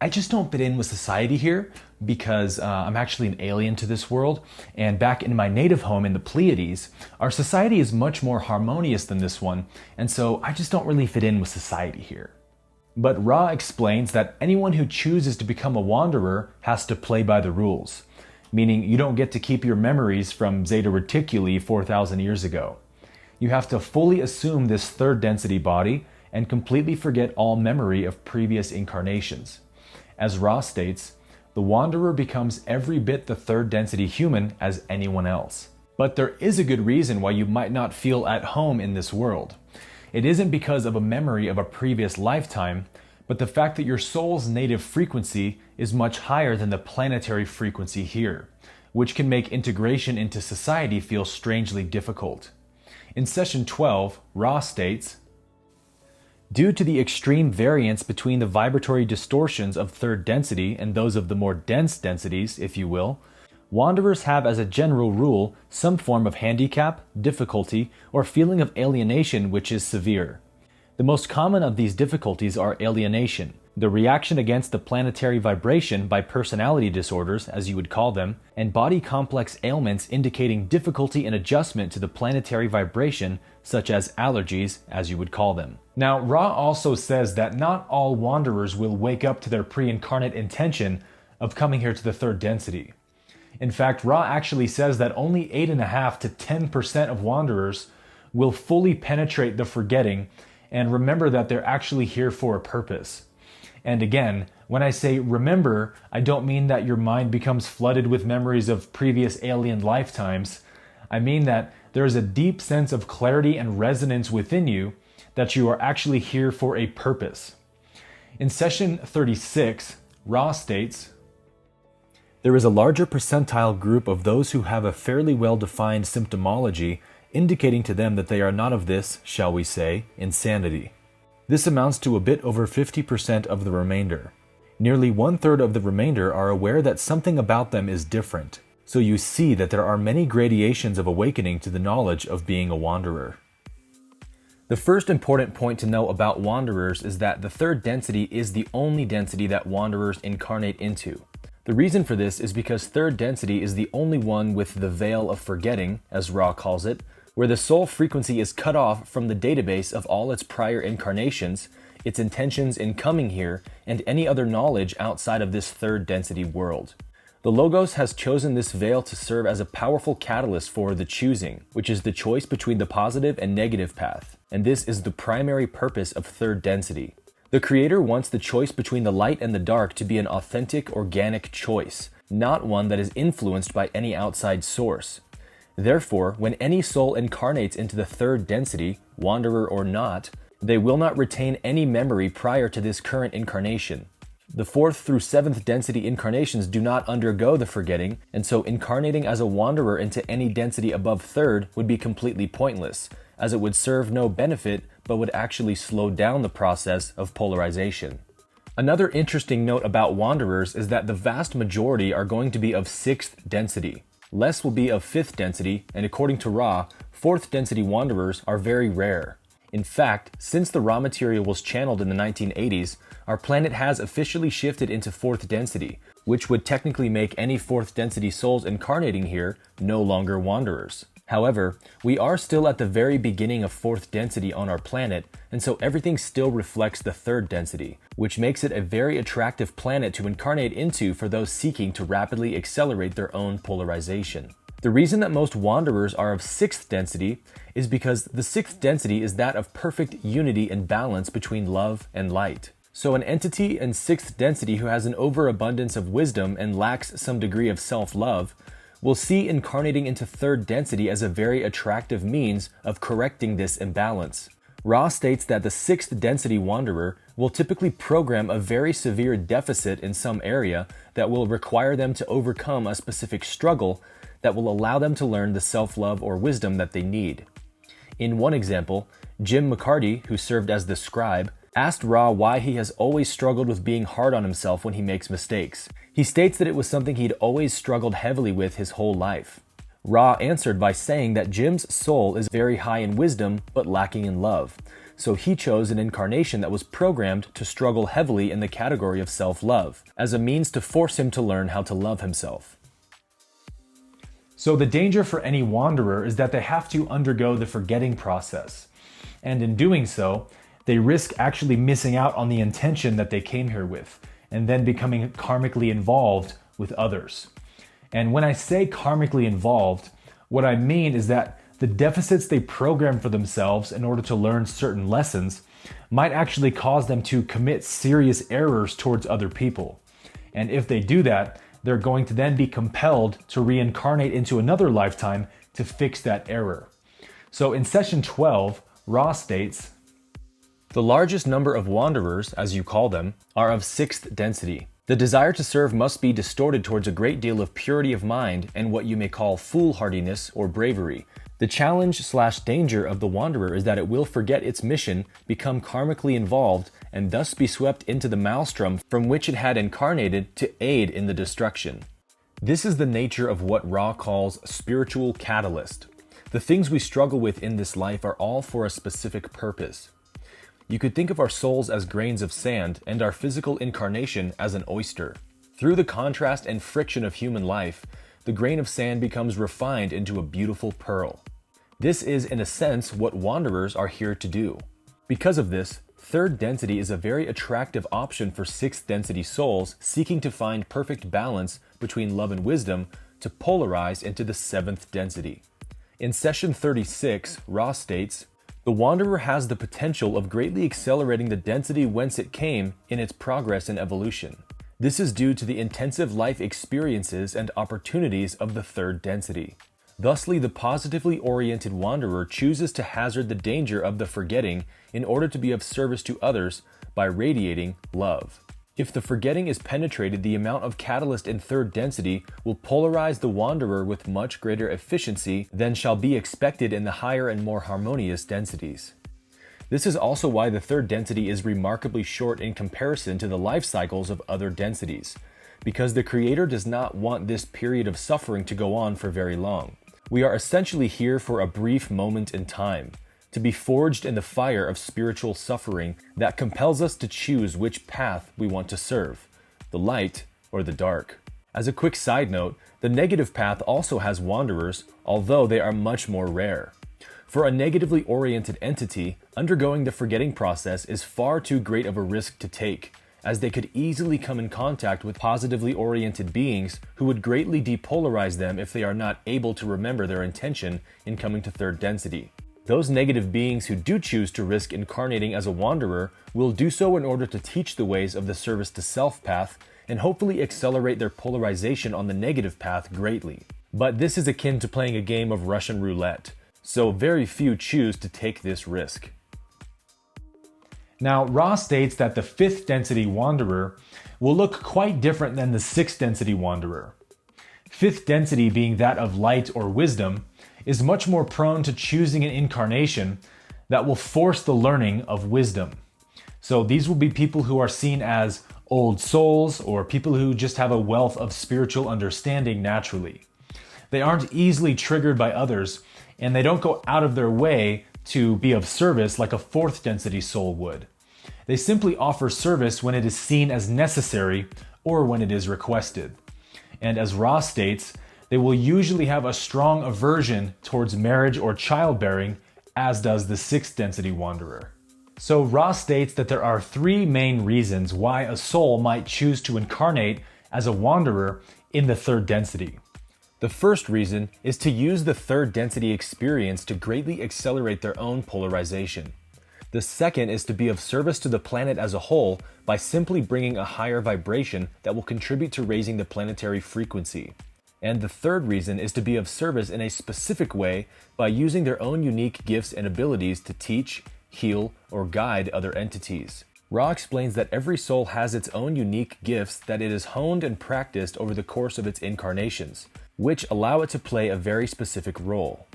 I just don't fit in with society here because I'm actually an alien to this world, and back in my native home in the Pleiades, our society is much more harmonious than this one, and so I just don't really fit in with society here. But Ra explains that anyone who chooses to become a wanderer has to play by the rules, meaning you don't get to keep your memories from Zeta Reticuli 4,000 years ago. You have to fully assume this third density body and completely forget all memory of previous incarnations. As Ra states, the wanderer becomes every bit the third density human as anyone else. But there is a good reason why you might not feel at home in this world. It isn't because of a memory of a previous lifetime, but the fact that your soul's native frequency is much higher than the planetary frequency here, which can make integration into society feel strangely difficult. In session 12, Ra states, due to the extreme variance between the vibratory distortions of third density and those of the more dense densities, if you will, wanderers have as a general rule some form of handicap, difficulty, or feeling of alienation which is severe. The most common of these difficulties are alienation, the reaction against the planetary vibration by personality disorders, as you would call them, and body complex ailments indicating difficulty in adjustment to the planetary vibration, such as allergies, as you would call them. Now, Ra also says that not all wanderers will wake up to their pre-incarnate intention of coming here to the third density. In fact, Ra actually says that only 8.5% to 10% of wanderers will fully penetrate the forgetting and remember that they're actually here for a purpose. And again, when I say remember, I don't mean that your mind becomes flooded with memories of previous alien lifetimes. I mean that there is a deep sense of clarity and resonance within you that you are actually here for a purpose. In session 36, Ra states, there is a larger percentile group of those who have a fairly well-defined symptomology indicating to them that they are not of this, shall we say, insanity. This amounts to a bit over 50% of the remainder. Nearly 1/3 of the remainder are aware that something about them is different, so you see that there are many gradations of awakening to the knowledge of being a wanderer. The first important point to know about wanderers is that the third density is the only density that wanderers incarnate into. The reason for this is because third density is the only one with the veil of forgetting, as Ra calls it, where the soul frequency is cut off from the database of all its prior incarnations, its intentions in coming here, and any other knowledge outside of this third density world. The Logos has chosen this veil to serve as a powerful catalyst for the choosing, which is the choice between the positive and negative path, and this is the primary purpose of third density. The Creator wants the choice between the light and the dark to be an authentic, organic choice, not one that is influenced by any outside source. Therefore, when any soul incarnates into the third density, wanderer or not, they will not retain any memory prior to this current incarnation. The 4th through 7th density incarnations do not undergo the forgetting, and so incarnating as a wanderer into any density above 3rd would be completely pointless, as it would serve no benefit but would actually slow down the process of polarization. Another interesting note about wanderers is that the vast majority are going to be of 6th density. Less will be of 5th density, and according to Ra, 4th density wanderers are very rare. In fact, since the raw material was channeled in the 1980s, our planet has officially shifted into 4th density, which would technically make any 4th density souls incarnating here no longer wanderers. However, we are still at the very beginning of 4th density on our planet, and so everything still reflects the 3rd density, which makes it a very attractive planet to incarnate into for those seeking to rapidly accelerate their own polarization. The reason that most wanderers are of 6th density is because the 6th density is that of perfect unity and balance between love and light. So an entity in 6th density who has an overabundance of wisdom and lacks some degree of self-love will see incarnating into 3rd density as a very attractive means of correcting this imbalance. Ra states that the 6th density wanderer will typically program a very severe deficit in some area that will require them to overcome a specific struggle that will allow them to learn the self-love or wisdom that they need. In one example, Jim McCarty, who served as the scribe, asked Ra why he has always struggled with being hard on himself when he makes mistakes. He states that it was something he'd always struggled heavily with his whole life. Ra answered by saying that Jim's soul is very high in wisdom but lacking in love, so he chose an incarnation that was programmed to struggle heavily in the category of self-love, as a means to force him to learn how to love himself.
So the danger for any wanderer is that they have to undergo the forgetting process, and in doing so, they risk actually missing out on the intention that they came here with, and then becoming karmically involved with others. And when I say karmically involved, what I mean is that the deficits they program for themselves in order to learn certain lessons might actually cause them to commit serious errors towards other people. And if they do that, they're going to then be compelled to reincarnate into another lifetime to fix that error. So in session 12, Ra states,
"The largest number of wanderers, as you call them, are of 6th density. The desire to serve must be distorted towards a great deal of purity of mind and what you may call foolhardiness or bravery. The challenge/danger of the wanderer is that it will forget its mission, become karmically involved, and thus be swept into the maelstrom from which it had incarnated to aid in the destruction." This is the nature of what Ra calls spiritual catalyst. The things we struggle with in this life are all for a specific purpose. You could think of our souls as grains of sand and our physical incarnation as an oyster. Through the contrast and friction of human life, the grain of sand becomes refined into a beautiful pearl. This is, in a sense, what wanderers are here to do. Because of this, 3rd density is a very attractive option for 6th density souls seeking to find perfect balance between love and wisdom to polarize into the 7th density. In session 36, Ra states, "The wanderer has the potential of greatly accelerating the density whence it came in its progress and evolution. This is due to the intensive life experiences and opportunities of the 3rd density. Thusly, the positively oriented wanderer chooses to hazard the danger of the forgetting in order to be of service to others by radiating love. If the forgetting is penetrated, the amount of catalyst in 3rd density will polarize the wanderer with much greater efficiency than shall be expected in the higher and more harmonious densities. This is also why the 3rd density is remarkably short in comparison to the life cycles of other densities, because the Creator does not want this period of suffering to go on for very long. We are essentially here for a brief moment in time, to be forged in the fire of spiritual suffering that compels us to choose which path we want to serve, the light or the dark. As a quick side note, the negative path also has wanderers, although they are much more rare. For a negatively oriented entity, undergoing the forgetting process is far too great of a risk to take, as they could easily come in contact with positively oriented beings who would greatly depolarize them if they are not able to remember their intention in coming to third density. Those negative beings who do choose to risk incarnating as a wanderer will do so in order to teach the ways of the service to self path and hopefully accelerate their polarization on the negative path greatly. But this is akin to playing a game of Russian roulette, so very few choose to take this risk.
Now, Ra states that the 5th density wanderer will look quite different than the 6th density wanderer. 5th density, being that of light or wisdom, is much more prone to choosing an incarnation that will force the learning of wisdom. So these will be people who are seen as old souls or people who just have a wealth of spiritual understanding naturally. They aren't easily triggered by others, and they don't go out of their way to be of service like a 4th density soul would. They simply offer service when it is seen as necessary or when it is requested. And as Ra states, they will usually have a strong aversion towards marriage or childbearing, as does the 6th density wanderer. So Ra states that there are 3 main reasons why a soul might choose to incarnate as a wanderer in the 3rd density.
The first reason is to use the 3rd density experience to greatly accelerate their own polarization. The second is to be of service to the planet as a whole by simply bringing a higher vibration that will contribute to raising the planetary frequency. And the third reason is to be of service in a specific way by using their own unique gifts and abilities to teach, heal, or guide other entities. Ra explains that every soul has its own unique gifts that it has honed and practiced over the course of its incarnations, which allow it to play a very specific role.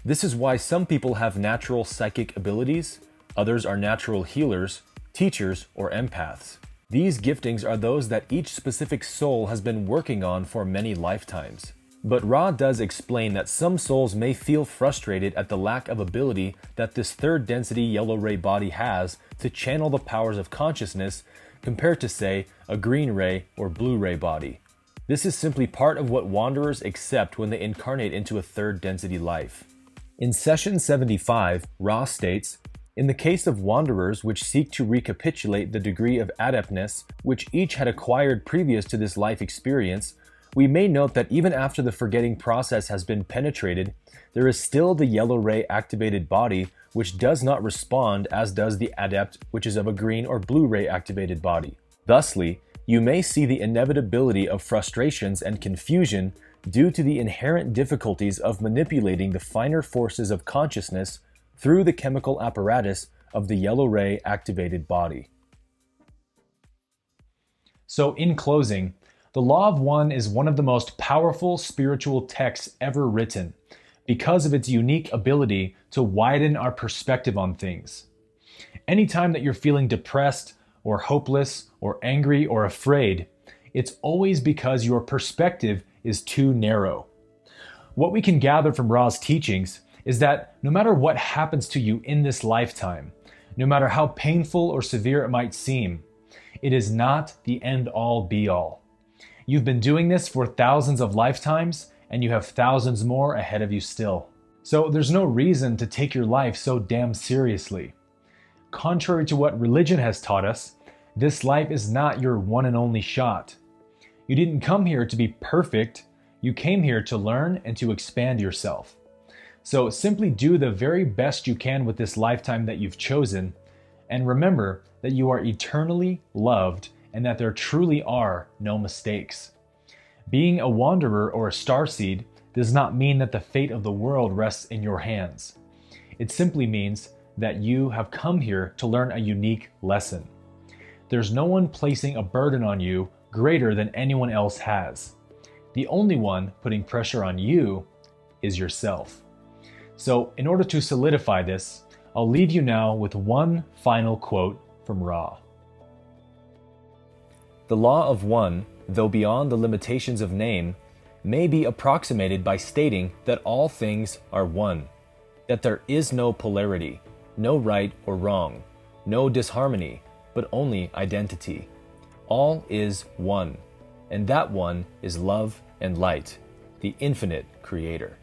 This is why some people have natural psychic abilities, others are natural healers, teachers, or empaths. These giftings are those that each specific soul has been working on for many lifetimes. But Ra does explain that some souls may feel frustrated at the lack of ability that this 3rd density yellow ray body has to channel the powers of consciousness compared to, say, a green ray or blue ray body. This is simply part of what wanderers accept when they incarnate into a 3rd density life. In session 75, Ra states, "In the case of wanderers which seek to recapitulate the degree of adeptness which each had acquired previous to this life experience, we may note that even after the forgetting process has been penetrated, there is still the yellow ray activated body which does not respond as does the adept which is of a green or blue ray activated body. Thusly, you may see the inevitability of frustrations and confusion due to the inherent difficulties of manipulating the finer forces of consciousness through the chemical apparatus of the yellow ray activated body."
So in closing, the Law of One is one of the most powerful spiritual texts ever written because of its unique ability to widen our perspective on things. Anytime that you're feeling depressed or hopeless or angry or afraid, it's always because your perspective is too narrow. What we can gather from Ra's teachings is that no matter what happens to you in this lifetime, no matter how painful or severe it might seem, it is not the end-all be-all. You've been doing this for thousands of lifetimes, and you have thousands more ahead of you still. So there's no reason to take your life so damn seriously. Contrary to what religion has taught us, this life is not your one and only shot. You didn't come here to be perfect, you came here to learn and to expand yourself. So simply do the very best you can with this lifetime that you've chosen, and remember that you are eternally loved and that there truly are no mistakes. Being a wanderer or a starseed does not mean that the fate of the world rests in your hands. It simply means that you have come here to learn a unique lesson. There's no one placing a burden on you greater than anyone else has. The only one putting pressure on you is yourself. So in order to solidify this, I'll leave you now with one final quote from Ra.
The law of one, though beyond the limitations of name, may be approximated by stating that all things are one. that there is no polarity, no right or wrong, no disharmony, but only identity. All is one, and that one is love and light, the infinite creator.